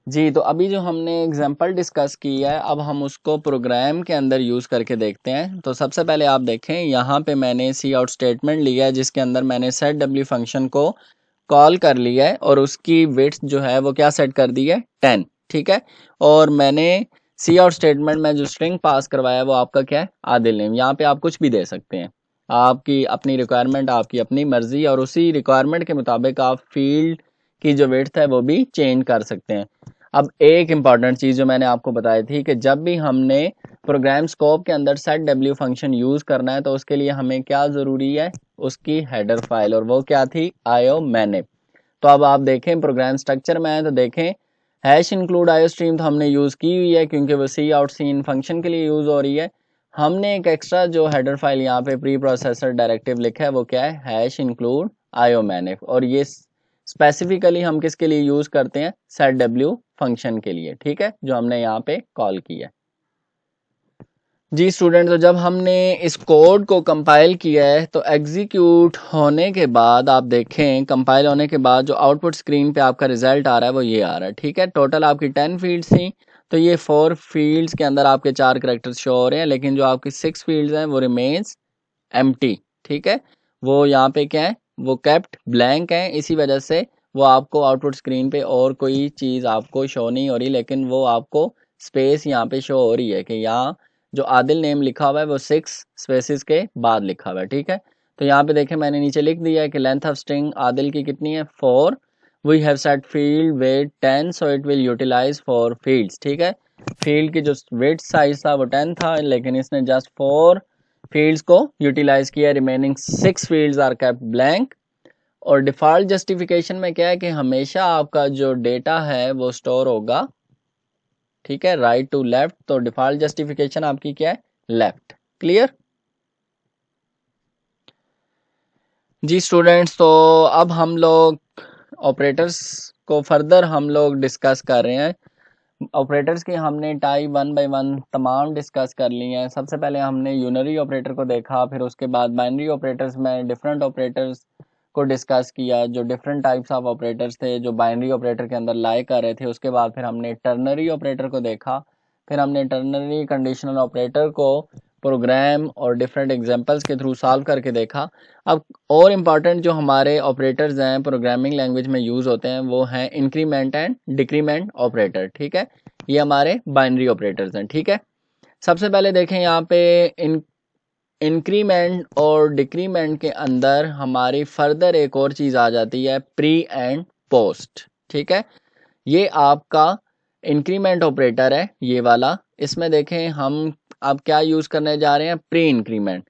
जी, तो अभी जो हमने एग्जांपल डिस्कस किया है अब हम उसको प्रोग्राम के अंदर यूज़ करके देखते हैं। तो सबसे पहले आप देखें यहाँ पे मैंने सी आउट स्टेटमेंट लिया है जिसके अंदर मैंने सेट डब्ल्यू फंक्शन को कॉल कर लिया है और उसकी विड्थ जो है वो क्या सेट कर दी है, 10। ठीक है, और मैंने सी आउट स्टेटमेंट में जो स्ट्रिंग पास करवाया है वो आपका क्या है, आदिल नेम। यहाँ पे आप कुछ भी दे सकते हैं, आपकी अपनी रिक्वायरमेंट, आपकी अपनी मर्जी, और उसी रिक्वायरमेंट के मुताबिक आप फील्ड की जो विड्थ है वो भी चेंज कर सकते हैं। अब एक इम्पॉर्टेंट चीज़ जो मैंने आपको बताई थी कि जब भी हमने प्रोग्राम स्कोप के अंदर सेट डब्ल्यू फंक्शन यूज़ करना है तो उसके लिए हमें क्या ज़रूरी है, उसकी हेडर फाइल, और वो क्या थी, आयो मैनिप। तो अब आप देखें प्रोग्राम स्ट्रक्चर में है तो देखें हैश इंक्लूड आयो स्ट्रीम तो हमने यूज़ की हुई है क्योंकि वो सी आउट सीन फंक्शन के लिए यूज़ हो रही है। हमने एक एक्स्ट्रा जो हेडर फाइल यहाँ पे प्री प्रोसेसर डायरेक्टिव लिखा है वो क्या है, हैश इंक्लूड आयो मैनिफ, और ये स्पेसिफिकली हम किसके लिए यूज़ करते हैं, सेट डब्ल्यू फंक्शन के लिए, ठीक है, जो हमने यहाँ पे कॉल किया है। जी स्टूडेंट, तो जब हमने इस कोड को कंपाइल किया है तो एग्जीक्यूट होने के बाद आप देखें, कंपाइल होने के बाद जो आउटपुट स्क्रीन पे आपका रिजल्ट आ रहा है वो ये आ रहा है, ठीक है। टोटल आपकी 10 फील्ड्स थी, तो ये 4 फील्ड्स के अंदर आपके 4 करेक्टर्स शो हो रहे हैं, लेकिन जो आपकी 6 फील्ड्स हैं वो रिमेन्स एम्प्टी, ठीक है। वो यहाँ पे क्या है, वो केप्ट ब्लैंक है, इसी वजह से वो आपको आउटपुट स्क्रीन पे और कोई चीज़ आपको शो नहीं हो रही, लेकिन वो आपको स्पेस यहाँ पे शो हो रही है कि यहाँ जो आदिल नेम लिखा हुआ है वो 6 स्पेसिस के बाद लिखा हुआ है, ठीक है। तो यहाँ पे देखें मैंने नीचे लिख दिया है कि लेंथ ऑफ स्ट्रिंग आदिल की कितनी है, 4। We have set field width 10 so it will utilize 4 fields, ठीक है। फील्ड की जो वेट साइज था वो 10 था, लेकिन इसने जस्ट 4 फील्ड्स को यूटिलाइज किया, remaining 6 fields are kept blank. और डिफॉल्ट जस्टिफिकेशन में क्या है कि हमेशा आपका जो डेटा है वो स्टोर होगा, ठीक है, राइट टू लेफ्ट, तो डिफॉल्ट जस्टिफिकेशन आपकी क्या है, लेफ्ट। क्लियर जी स्टूडेंट्स, तो अब हम लोग ऑपरेटर्स को फर्दर हम लोग डिस्कस कर रहे हैं। ऑपरेटर्स की हमने टाइप 1 बाय 1 तमाम डिस्कस कर ली हैं। सबसे पहले हमने यूनरी ऑपरेटर को देखा, फिर उसके बाद बाइनरी ऑपरेटर्स में डिफरेंट ऑपरेटर्स को डिस्कस किया, जो डिफरेंट टाइप्स ऑफ ऑपरेटर्स थे जो बाइनरी ऑपरेटर के अंदर लाए कर रहे थे। उसके बाद फिर हमने टर्नरी ऑपरेटर को देखा, फिर हमने टर्नरी कंडीशनल ऑपरेटर को प्रोग्राम और डिफरेंट एग्जांपल्स के थ्रू सॉल्व करके देखा। अब और इम्पॉर्टेंट जो हमारे ऑपरेटर्स हैं प्रोग्रामिंग लैंग्वेज में यूज़ होते हैं वो हैं इंक्रीमेंट एंड डिक्रीमेंट ऑपरेटर, ठीक है। ये हमारे बाइनरी ऑपरेटर्स हैं, ठीक है। सबसे पहले देखें यहाँ पे इंक्रीमेंट और डिक्रीमेंट के अंदर हमारी फर्दर एक और चीज़ आ जाती है, प्री एंड पोस्ट, ठीक है। ये आपका इंक्रीमेंट ऑपरेटर है ये वाला। इसमें देखें हम अब क्या यूज़ करने जा रहे हैं, प्री इंक्रीमेंट।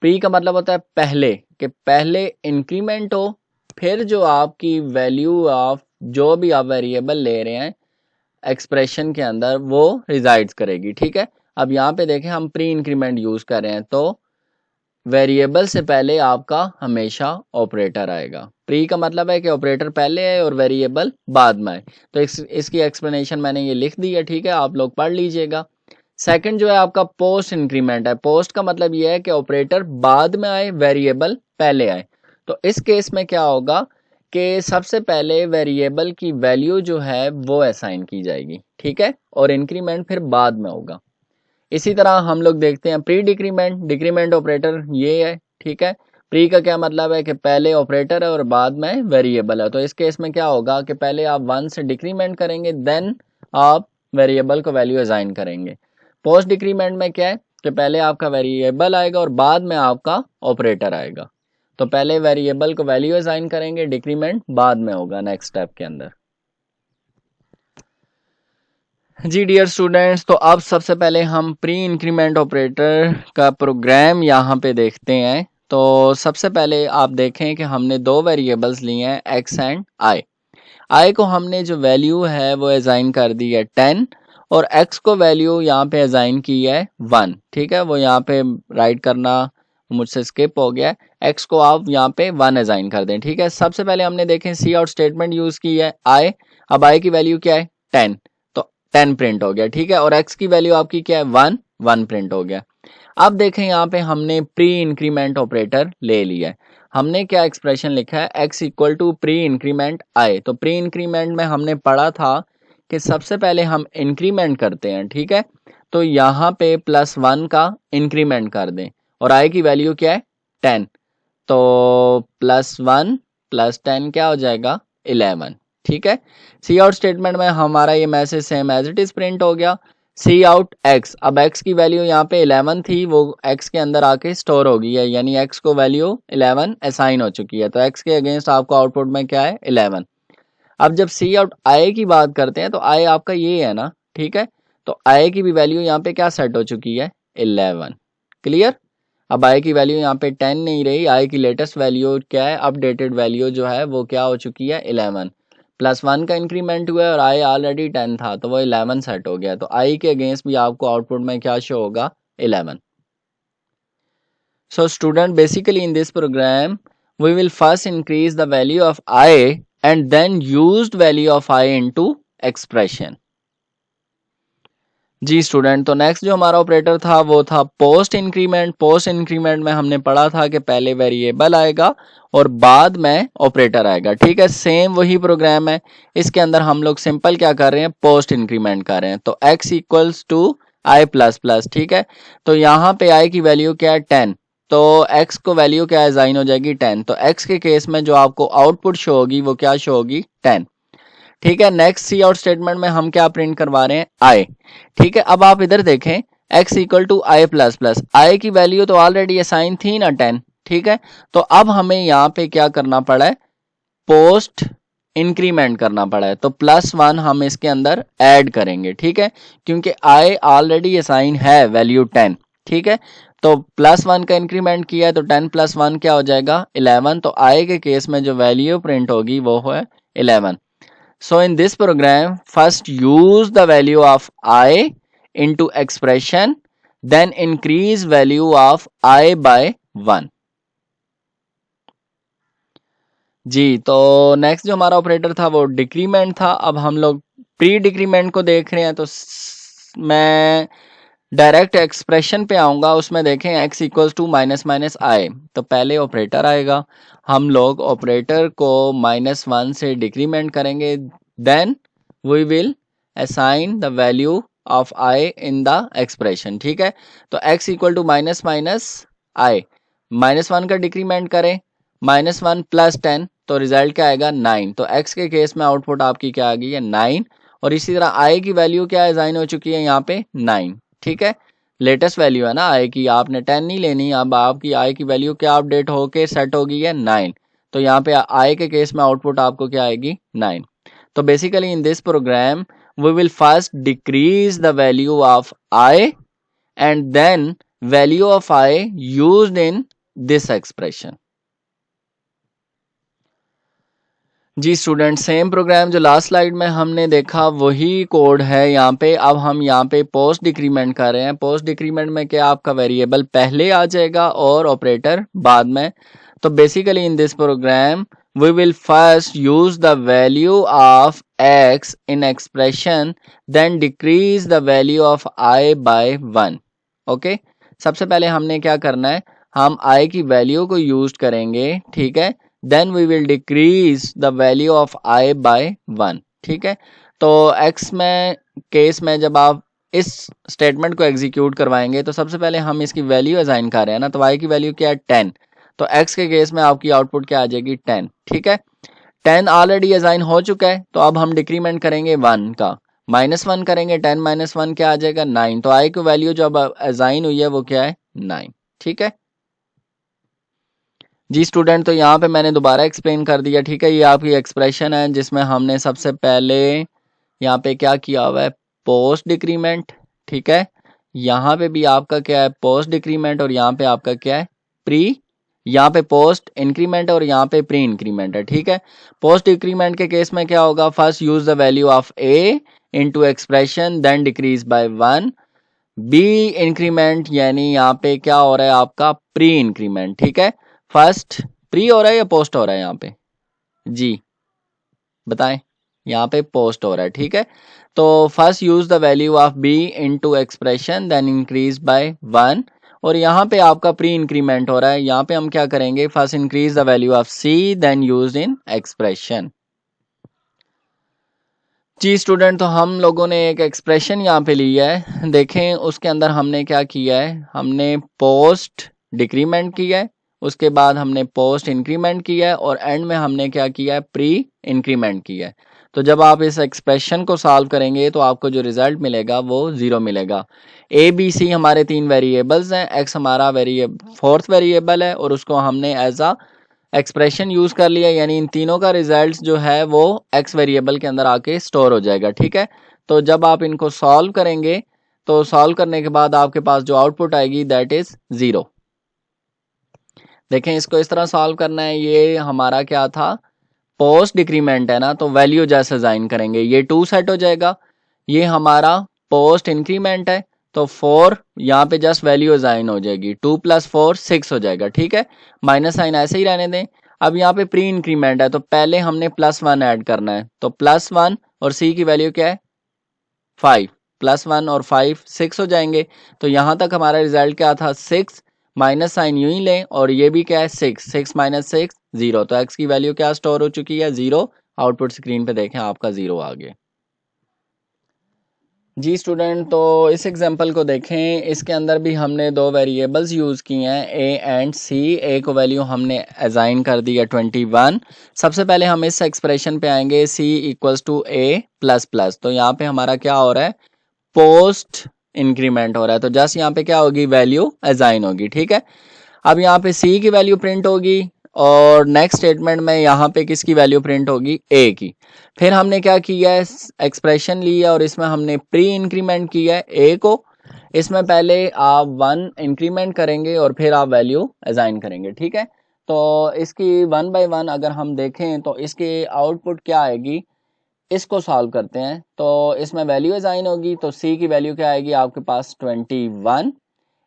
प्री का मतलब होता है पहले, कि पहले इंक्रीमेंट हो, फिर जो आपकी वैल्यू ऑफ जो भी आप वेरिएबल ले रहे हैं एक्सप्रेशन के अंदर वो रिजाइड्स करेगी, ठीक है। अब यहाँ पे देखें हम प्री इंक्रीमेंट यूज़ कर रहे हैं तो वेरिएबल से पहले आपका हमेशा ऑपरेटर आएगा। प्री का मतलब है कि ऑपरेटर पहले है और वेरिएबल बाद में आए। तो इसकी एक्सप्लेनेशन मैंने ये लिख दी है, ठीक है, आप लोग पढ़ लीजिएगा। सेकंड जो है आपका पोस्ट इंक्रीमेंट है। पोस्ट का मतलब ये है कि ऑपरेटर बाद में आए, वेरिएबल पहले आए। तो इस केस में क्या होगा कि सबसे पहले वेरिएबल की वैल्यू जो है वो असाइन की जाएगी, ठीक है, और इंक्रीमेंट फिर बाद में होगा। इसी तरह हम लोग देखते हैं प्री डिक्रीमेंट। डिक्रीमेंट ऑपरेटर ये है, ठीक है। प्री का क्या मतलब है कि पहले ऑपरेटर है और बाद में वेरिएबल है। तो इस केस में क्या होगा कि पहले आप 1 से डिक्रीमेंट करेंगे, देन आप वेरिएबल को वैल्यू असाइन करेंगे। पोस्ट डिक्रीमेंट में क्या है कि पहले आपका वेरिएबल आएगा और बाद में आपका ऑपरेटर आएगा। तो पहले वेरिएबल को वैल्यू असाइन करेंगे, डिक्रीमेंट बाद में होगा नेक्स्ट स्टेप के अंदर। जी डियर स्टूडेंट्स, तो अब सबसे पहले हम प्री इंक्रीमेंट ऑपरेटर का प्रोग्राम यहाँ पे देखते हैं। तो सबसे पहले आप देखें कि हमने दो वेरिएबल्स लिए हैं, एक्स एंड आई। आई को हमने जो वैल्यू है वो असाइन कर दी है 10, और एक्स को वैल्यू यहाँ पे असाइन की है 1, ठीक है। वो यहाँ पे राइट करना मुझसे स्किप हो गया। एक्स को आप यहाँ पे 1 असाइन कर दें, ठीक है। सबसे पहले हमने देखें सी आउट स्टेटमेंट यूज़ की है आई। अब आई की वैल्यू क्या है, 10, तो 10 प्रिंट हो गया, ठीक है। और एक्स की वैल्यू आपकी क्या है, 1, 1 प्रिंट हो गया। अब देखें यहाँ पे हमने प्री इंक्रीमेंट ऑपरेटर ले लिया है। हमने क्या एक्सप्रेशन लिखा है, x equal to pre increment i. तो प्री इंक्रीमेंट में हमने पढ़ा था कि सबसे पहले हम इंक्रीमेंट करते हैं, ठीक है। तो यहाँ पे +1 का इंक्रीमेंट कर दें, और आई की वैल्यू क्या है, 10। तो +1 + 10 क्या हो जाएगा, 11, ठीक है। सी आउट स्टेटमेंट में हमारा ये message same as it is print हो गया। सी आउट एक्स, अब एक्स की वैल्यू यहाँ पे 11 थी, वो एक्स के अंदर आके स्टोर हो गई है, यानी एक्स को वैल्यू 11 असाइन हो चुकी है, तो एक्स के अगेंस्ट आपको आउटपुट में क्या है 11। अब जब सी आउट आई की बात करते हैं तो आई आपका ये है ना, ठीक है, तो आई की भी वैल्यू यहाँ पे क्या सेट हो चुकी है 11। क्लियर। अब आई की वैल्यू यहाँ पे 10 नहीं रही, आई की लेटेस्ट वैल्यू क्या है, अपडेटेड वैल्यू जो है वो क्या हो चुकी है 11, +1 का इंक्रीमेंट हुआ है और आई ऑलरेडी 10 था तो वो 11 सेट हो गया, तो आई के अगेंस्ट भी आपको आउटपुट में क्या शो होगा 11। So student, basically in this program we will first increase the value of I and then used value of I into expression। जी स्टूडेंट, तो नेक्स्ट जो हमारा ऑपरेटर था वो था पोस्ट इंक्रीमेंट। पोस्ट इंक्रीमेंट में हमने पढ़ा था कि पहले वेरिएबल आएगा और बाद में ऑपरेटर आएगा, ठीक है, सेम वही प्रोग्राम है। इसके अंदर हम लोग सिंपल क्या कर रहे हैं, पोस्ट इंक्रीमेंट कर रहे हैं, तो x equals to I plus plus, ठीक है, तो यहाँ पे i की वैल्यू क्या है 10, तो x को वैल्यू क्या असाइन हो जाएगी 10, तो x के केस में जो आपको आउटपुट शो होगी वो क्या शो होगी 10, ठीक है। नेक्स्ट सी आउट स्टेटमेंट में हम क्या प्रिंट करवा रहे हैं आई, ठीक है। अब आप इधर देखें x equal to I plus plus, i की वैल्यू तो ऑलरेडी असाइन थी ना 10, ठीक है, तो अब हमें यहाँ पे क्या करना पड़ा है, पोस्ट इंक्रीमेंट करना पड़ा है, तो +1 हम इसके अंदर ऐड करेंगे, ठीक है, क्योंकि आई ऑलरेडी असाइन है वैल्यू 10, ठीक है, तो +1 का इंक्रीमेंट किया है तो 10 + 1 क्या हो जाएगा 11, तो आई के केस में जो वैल्यू प्रिंट होगी वो है 11। So in this program, first use the value of I into expression, then increase value of I by 1। जी, तो नेक्स्ट जो हमारा ऑपरेटर था वो डिक्रीमेंट था। अब हम लोग प्री डिक्रीमेंट को देख रहे हैं, तो मैं डायरेक्ट एक्सप्रेशन पे आऊंगा, उसमें देखें x equals to minus minus i, तो पहले ऑपरेटर आएगा, हम लोग ऑपरेटर को -1 से डिक्रीमेंट करेंगे, then we will assign the value of i in the expression, ठीक है, तो x equal to minus minus i, -1 का डिक्रीमेंट करें, -1 + 10, तो रिजल्ट क्या आएगा 9, तो x के केस में आउटपुट आपकी क्या आ गई है 9, और इसी तरह i की वैल्यू क्या असाइन हो चुकी है यहाँ पे 9, ठीक है, लेटेस्ट वैल्यू है ना आई की, आपने 10 नहीं लेनी, अब आपकी आई की वैल्यू क्या अपडेट होके सेट हो गई है 9, तो यहाँ पे आई के केस में आउटपुट आपको क्या आएगी 9। तो basically in this program we will first decrease the value of I and then value of I used in this expression. जी स्टूडेंट, सेम प्रोग्राम जो लास्ट स्लाइड में हमने देखा वही कोड है यहाँ पे। अब हम यहाँ पे पोस्ट डिक्रीमेंट कर रहे हैं। पोस्ट डिक्रीमेंट में क्या आपका वेरिएबल पहले आ जाएगा और ऑपरेटर बाद में। तो basically in this program we will first use the value of x in expression, then decrease the value of I by 1। Okay, सबसे पहले हमने क्या करना है, हम I की वैल्यू को यूज करेंगे, ठीक है, then we will decrease the value of I by 1, ठीक है। तो x में केस में जब आप इस स्टेटमेंट को एग्जीक्यूट करवाएंगे तो सबसे पहले हम इसकी वैल्यू असाइन कर रहे हैं ना, तो y की वैल्यू क्या है 10, तो x के केस में आपकी आउटपुट क्या आ जाएगी 10, ठीक है, 10 ऑलरेडी असाइन हो चुका है, तो अब हम डिक्रीमेंट करेंगे 1 का, -1 करेंगे, 10 - 1 क्या आ जाएगा 9, तो i की वैल्यू जो अब असाइन हुई है वो क्या है 9, ठीक है। जी स्टूडेंट, तो यहाँ पे मैंने दोबारा एक्सप्लेन कर दिया, ठीक है, ये आपकी एक्सप्रेशन है जिसमें हमने सबसे पहले यहाँ पे क्या किया हुआ है, पोस्ट डिक्रीमेंट, ठीक है, यहाँ पे भी आपका क्या है पोस्ट डिक्रीमेंट, और यहाँ पे आपका क्या है प्री, यहाँ पे पोस्ट इंक्रीमेंट और यहाँ पे प्री इंक्रीमेंट है, ठीक है। पोस्ट इंक्रीमेंट के केस में क्या होगा, first use the value of a into expression then decrease by 1। B increment यानी यहाँ पे क्या हो रहा है आपका प्री इंक्रीमेंट, ठीक है, फर्स्ट प्री हो रहा है या पोस्ट हो रहा है यहाँ पे, जी बताएं, यहाँ पे पोस्ट हो रहा है, ठीक है। तो first use the value of b into expression then increase by 1, और यहाँ पे आपका प्री इंक्रीमेंट हो रहा है, यहाँ पे हम क्या करेंगे, first increase the value of c then used in expression. जी स्टूडेंट, तो हम लोगों ने एक एक्सप्रेशन यहाँ पे लिया है, देखें उसके अंदर हमने क्या किया है, हमने पोस्ट डिक्रीमेंट किया है, उसके बाद हमने पोस्ट इंक्रीमेंट किया है, और एंड में हमने क्या किया है प्री इंक्रीमेंट किया है। तो जब आप इस एक्सप्रेशन को सॉल्व करेंगे तो आपको जो रिजल्ट मिलेगा वो 0 मिलेगा। ए बी सी हमारे 3 वेरिएबल्स हैं, एक्स हमारा फोर्थ वेरिएबल है और उसको हमने एज अ एक्सप्रेशन यूज कर लिया, यानी इन तीनों का रिजल्ट जो है वो एक्स वेरिएबल के अंदर आके स्टोर हो जाएगा। ठीक है, तो जब आप इनको सॉल्व करेंगे तो सॉल्व करने के बाद आपके पास जो आउटपुट आएगी दैट इज 0। देखें, इसको इस तरह सॉल्व करना है। ये हमारा क्या था, पोस्ट डिक्रीमेंट है ना, तो वैल्यू जैसे असाइन करेंगे ये 2 सेट हो जाएगा। ये हमारा पोस्ट इंक्रीमेंट है तो 4 यहाँ पे जस्ट वैल्यू असाइन हो जाएगी, 2 + 4 6 हो जाएगा। ठीक है, माइनस साइन ऐसे ही रहने दें। अब यहाँ पे प्री इंक्रीमेंट है तो पहले हमने +1 ऐड करना है, तो +1 और सी की वैल्यू क्या है 5, +1 और 5 6 हो जाएंगे। तो यहाँ तक हमारा रिजल्ट क्या था 6, माइनस साइन यूं ही लें और ये भी क्या है 6, 6 - 6 0। तो x की वैल्यू क्या स्टोर हो चुकी है 0। आउटपुट स्क्रीन पे देखें आपका 0 आ गया। जी स्टूडेंट, तो इस एग्जांपल को देखें, इसके अंदर भी हमने 2 वेरिएबल्स यूज़ किए हैं a एंड c। a को वैल्यू हमने असाइन कर दी है 21। सबसे पहले हम इस एक्सप्रेशन पे आएंगे c = a++। तो यहाँ पे हमारा क्या हो रहा है, पोस्ट इंक्रीमेंट हो रहा है, तो जस्ट यहाँ पे क्या होगी वैल्यू असाइन होगी। ठीक है, अब यहाँ पे c की वैल्यू प्रिंट होगी और नेक्स्ट स्टेटमेंट में यहाँ पे किसकी वैल्यू प्रिंट होगी, a की। फिर हमने क्या किया है, एक्सप्रेशन लिया और इसमें हमने प्री इंक्रीमेंट किया है a को। इसमें पहले आप 1 इंक्रीमेंट करेंगे और फिर आप वैल्यू असाइन करेंगे। ठीक है, तो इसकी 1 बाय 1 अगर हम देखें तो इसके आउटपुट क्या आएगी, इसको सॉल्व करते हैं। तो इसमें वैल्यू असाइन होगी तो c की वैल्यू क्या आएगी आपके पास 21।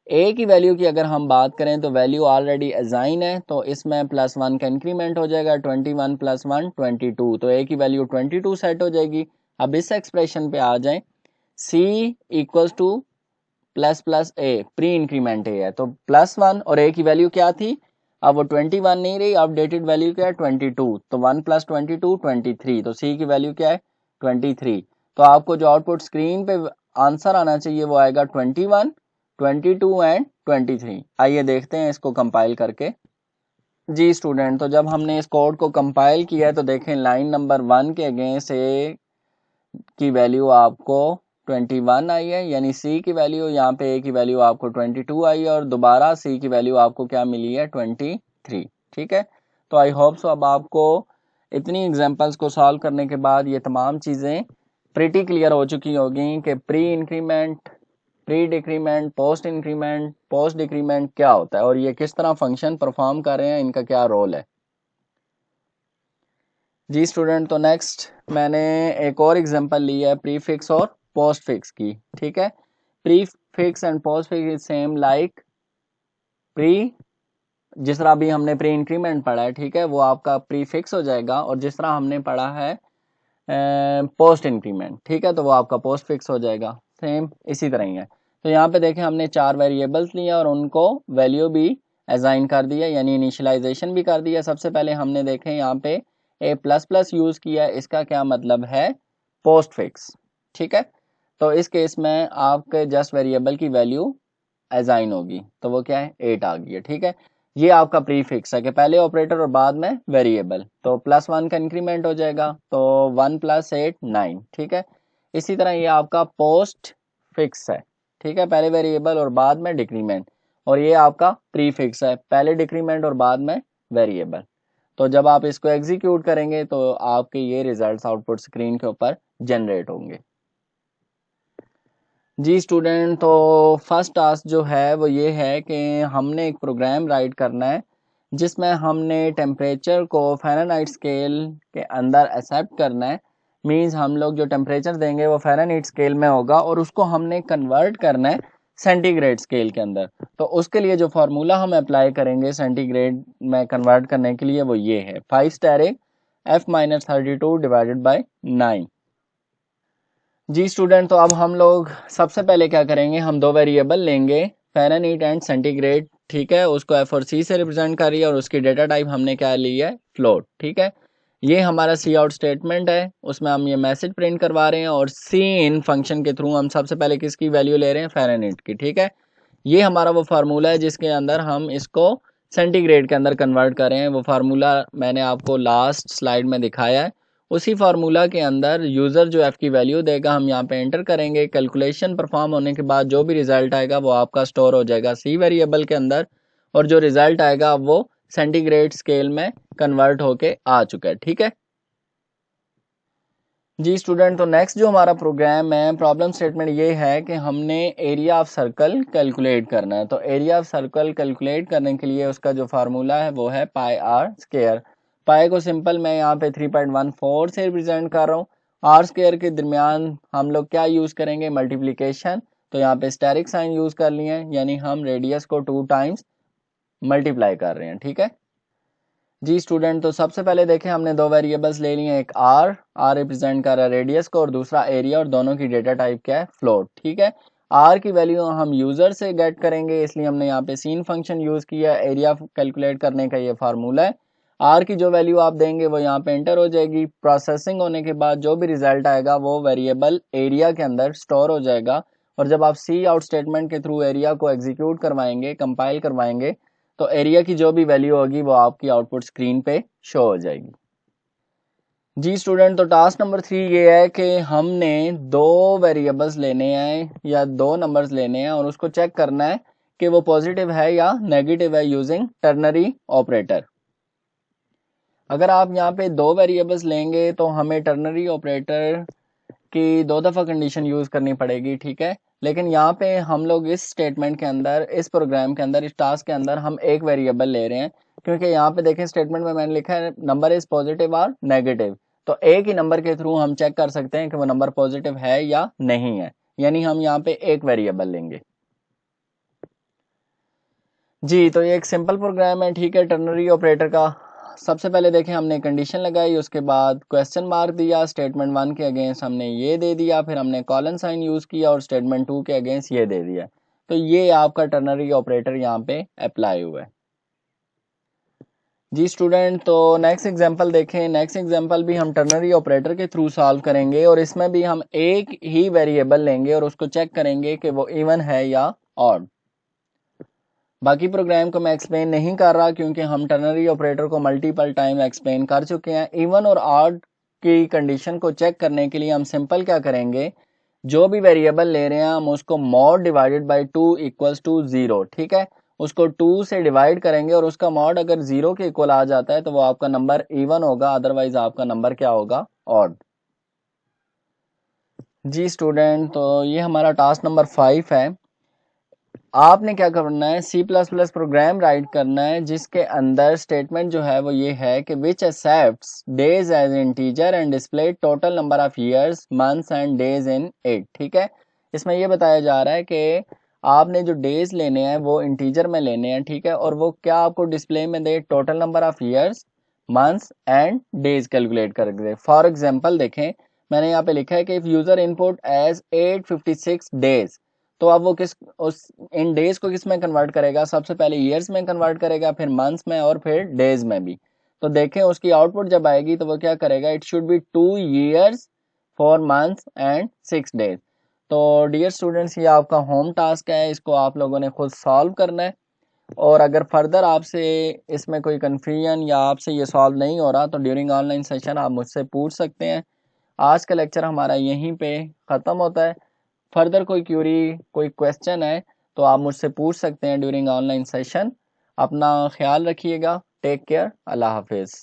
ए की वैल्यू की अगर हम बात करें तो वैल्यू ऑलरेडी असाइन है, तो इसमें +1 का इंक्रीमेंट हो जाएगा, 21 + 1 22। तो ए की वैल्यू 22 सेट हो जाएगी। अब इस एक्सप्रेशन पे आ जाएं, c = ++ a, प्री इंक्रीमेंट ए है तो +1 और ए की वैल्यू क्या थी, अब वो 21 नहीं रही, अपडेटेड वैल्यू क्या है 22। तो 1 + 22 23। तो c की वैल्यू क्या है 23। तो आपको जो आउटपुट स्क्रीन पे आंसर आना चाहिए वो आएगा 21, 22 एंड 23। आइए देखते हैं इसको कंपाइल करके। जी स्टूडेंट, तो जब हमने इस कोड को कंपाइल किया है तो देखें लाइन नंबर 1 के अगेंस्ट ए की वैल्यू आपको 21 आई है, यानी सी की वैल्यू, यहाँ पे ए की वैल्यू आपको 22 आई है और दोबारा सी की वैल्यू आपको क्या मिली है 23। ठीक है, तो आई होप सो अब आपको इतनी एग्जांपल्स को सॉल्व करने के बाद ये तमाम चीज़ें प्रीटी क्लियर हो चुकी होगी कि pre increment, pre decrement, post increment, post decrement क्या होता है और ये किस तरह फंक्शन परफॉर्म कर रहे हैं, इनका क्या रोल है। जी स्टूडेंट, तो नेक्स्ट मैंने एक और एग्जांपल लिया है प्रीफिक्स और पोस्ट फिक्स की। ठीक है, prefix and post fix is same like pre, जिस तरह अभी हमने प्री इंक्रीमेंट पढ़ा है, ठीक है, वो आपका प्रीफिक्स हो जाएगा और जिस तरह हमने पढ़ा है पोस्ट इंक्रीमेंट, ठीक है, तो वो आपका पोस्ट फिक्स हो जाएगा। सेम इसी तरह ही है। तो यहाँ पे देखें हमने 4 वेरिएबल्स लिए और उनको वैल्यू भी असाइन कर दिया, यानी इनिशियलाइजेशन भी कर दिया। सबसे पहले हमने देखें यहाँ पे a++ यूज़ किया, इसका क्या मतलब है पोस्ट फिक्स। ठीक है, तो इस केस में आपके जस्ट वेरिएबल की वैल्यू असाइन होगी, तो वो क्या है 8 आ गई है। ठीक है, ये आपका प्री फिक्स है कि पहले ऑपरेटर और बाद में वेरिएबल, तो +1 का इंक्रीमेंट हो जाएगा, तो 1 + 8 9। ठीक है, इसी तरह ये आपका पोस्ट फिक्स है। ठीक है, पहले वेरिएबल और बाद में डिक्रीमेंट, और ये आपका प्री फिक्स है, पहले डिक्रीमेंट और बाद में वेरिएबल। तो जब आप इसको एग्जीक्यूट करेंगे तो आपके ये रिजल्ट्स आउटपुट स्क्रीन के ऊपर जनरेट होंगे। जी स्टूडेंट, तो फर्स्ट टास्क जो है वो ये है कि हमने एक प्रोग्राम राइट करना है जिसमें हमने टेम्परेचर को फ़ारेनहाइट स्केल के अंदर एक्सेप्ट करना है। मींस हम लोग जो टेम्परेचर देंगे वो फ़ारेनहाइट स्केल में होगा और उसको हमने कन्वर्ट करना है सेंटीग्रेड स्केल के अंदर। तो उसके लिए जो फार्मूला हम अप्लाई करेंगे सेंटीग्रेड में कन्वर्ट करने के लिए वो ये है 5 स्टेरिक F-32 / 9। जी स्टूडेंट, तो अब हम लोग सबसे पहले क्या करेंगे, हम 2 वेरिएबल लेंगे फ़ारेनहाइट एंड सेंटीग्रेड। ठीक है, उसको F और C से रिप्रेजेंट करिए और उसकी डेटा टाइप हमने क्या ली है फ्लोट। ठीक है, ये हमारा सी आउट स्टेटमेंट है, उसमें हम ये मैसेज प्रिंट करवा रहे हैं और सी इन फंक्शन के थ्रू हम सबसे पहले किसकी वैल्यू ले रहे हैं फ़ारेनहाइट की। ठीक है, ये हमारा वो फार्मूला है जिसके अंदर हम इसको सेंटीग्रेड के अंदर कन्वर्ट कर रहे हैं। वो फार्मूला मैंने आपको लास्ट स्लाइड में दिखाया है, उसी फार्मूला के अंदर यूज़र जो f की वैल्यू देगा हम यहाँ पे एंटर करेंगे। कैलकुलेशन परफॉर्म होने के बाद जो भी रिजल्ट आएगा वो आपका स्टोर हो जाएगा c वेरिएबल के अंदर, और जो रिजल्ट आएगा वो सेंटीग्रेड स्केल में कन्वर्ट होके आ चुका है। ठीक है जी स्टूडेंट, तो नेक्स्ट जो हमारा प्रोग्राम है, प्रॉब्लम स्टेटमेंट ये है कि हमने एरिया ऑफ सर्कल कैलकुलेट करना है। तो एरिया ऑफ सर्कल कैलकुलेट करने के लिए उसका जो फार्मूला है वो है पाई आर स्क्वायर। पाई को सिंपल मैं यहाँ पे 3.14 से रिप्रेजेंट कर रहा हूँ। आर स्क्वायर के दरमियान हम लोग क्या यूज़ करेंगे, मल्टीप्लिकेशन। तो यहाँ पे स्टेरिक साइन यूज़ कर लिए हैं, यानी हम रेडियस को 2 टाइम्स मल्टीप्लाई कर रहे हैं। ठीक है जी स्टूडेंट, तो सबसे पहले देखें हमने दो वेरिएबल्स ले लिए हैं, एक आर रिप्रेजेंट कर रहा है रेडियस को, और दूसरा एरिया, और दोनों की डेटा टाइप क्या है, फ्लोट। ठीक है, आर की वैल्यू हम यूजर से गेट करेंगे, इसलिए हमने यहाँ पे सीन फंक्शन यूज किया। एरिया कैलकुलेट करने का ये फार्मूला है। आर की जो वैल्यू आप देंगे वो यहाँ पे एंटर हो जाएगी। प्रोसेसिंग होने के बाद जो भी रिजल्ट आएगा वो वेरिएबल एरिया के अंदर स्टोर हो जाएगा, और जब आप सी आउट स्टेटमेंट के थ्रू एरिया को एग्जीक्यूट करवाएंगे, कंपाइल करवाएंगे, तो एरिया की जो भी वैल्यू होगी वो आपकी आउटपुट स्क्रीन पे शो हो जाएगी। जी स्टूडेंट, तो टास्क नंबर 3 ये है कि हमने दो वेरिएबल्स लेने हैं या दो नंबर्स लेने हैं, और उसको चेक करना है कि वो पॉजिटिव है या नेगेटिव है यूजिंग टर्नरी ऑपरेटर। अगर आप यहाँ पे दो वेरिएबल्स लेंगे तो हमें टर्नरी ऑपरेटर की दो दफ़ा कंडीशन यूज़ करनी पड़ेगी। ठीक है, लेकिन यहाँ पे हम लोग इस स्टेटमेंट के अंदर, इस प्रोग्राम के अंदर, इस टास्क के अंदर हम एक वेरिएबल ले रहे हैं, क्योंकि यहाँ पे देखें स्टेटमेंट में मैंने लिखा है नंबर इज पॉजिटिव और नेगेटिव। तो एक ही नंबर के थ्रू हम चेक कर सकते हैं कि वो नंबर पॉजिटिव है या नहीं है, यानी हम यहाँ पे एक वेरिएबल लेंगे। जी, तो ये एक सिंपल प्रोग्राम है। ठीक है, टर्नरी ऑपरेटर का सबसे पहले देखें हमने कंडीशन लगाई, उसके बाद क्वेश्चन मार्क दिया, स्टेटमेंट 1 के अगेंस्ट हमने ये दे दिया, फिर हमने कॉलन साइन यूज़ किया और स्टेटमेंट 2 के अगेंस्ट ये दे दिया। तो ये आपका टर्नरी ऑपरेटर यहाँ पे अप्लाई हुआ है। जी स्टूडेंट, तो नेक्स्ट एग्जांपल देखें। नेक्स्ट एग्जांपल भी हम टर्नरी ऑपरेटर के थ्रू सॉल्व करेंगे, और इसमें भी हम एक ही वेरिएबल लेंगे और उसको चेक करेंगे कि वो इवन है या ऑड। बाकी प्रोग्राम को मैं एक्सप्लेन नहीं कर रहा, क्योंकि हम टर्नरी ऑपरेटर को मल्टीपल टाइम एक्सप्लेन कर चुके हैं। इवन और ऑड की कंडीशन को चेक करने के लिए हम सिंपल क्या करेंगे, जो भी वेरिएबल ले रहे हैं हम उसको mod divided by 2 equals to 0। ठीक है, उसको 2 से डिवाइड करेंगे, और उसका मॉड अगर 0 के इक्वल आ जाता है तो वो आपका नंबर इवन होगा, अदरवाइज आपका नंबर क्या होगा, ऑड। जी स्टूडेंट, तो ये हमारा टास्क नंबर 5 है। आपने क्या करना है, C++ प्रोग्राम राइट करना है, जिसके अंदर स्टेटमेंट जो है वो ये है कि which accepts days as integer and display total number of years, months and days in it. ठीक है, इसमें ये बताया जा रहा है कि आपने जो डेज लेने हैं वो इंटीजर में लेने हैं। ठीक है, और वो क्या आपको डिस्प्ले में दे, total number of years, months and days calculate कर दे। फॉर एग्जाम्पल देखें, मैंने यहाँ पे लिखा है कि if user input as 856 days, तो अब वो किस उस इन डेज को किस में कन्वर्ट करेगा, सबसे पहले ईयर्स में कन्वर्ट करेगा, फिर मंथ्स में, और फिर डेज में भी। तो देखें उसकी आउटपुट जब आएगी तो वो क्या करेगा, it should be 2 years 4 months and 6 days। तो डियर स्टूडेंट्स, ये आपका होम टास्क है, इसको आप लोगों ने खुद सॉल्व करना है। और अगर फर्दर आपसे इसमें कोई कन्फ्यूजन या आपसे ये सॉल्व नहीं हो रहा तो ड्यूरिंग ऑनलाइन सेशन आप मुझसे पूछ सकते हैं। आज का लेक्चर हमारा यहीं पे ख़त्म होता है। फर्दर कोई क्यूरी, कोई क्वेश्चन है तो आप मुझसे पूछ सकते हैं ड्यूरिंग ऑनलाइन सेशन। अपना ख्याल रखिएगा। Take care. अल्लाह हाफिज़।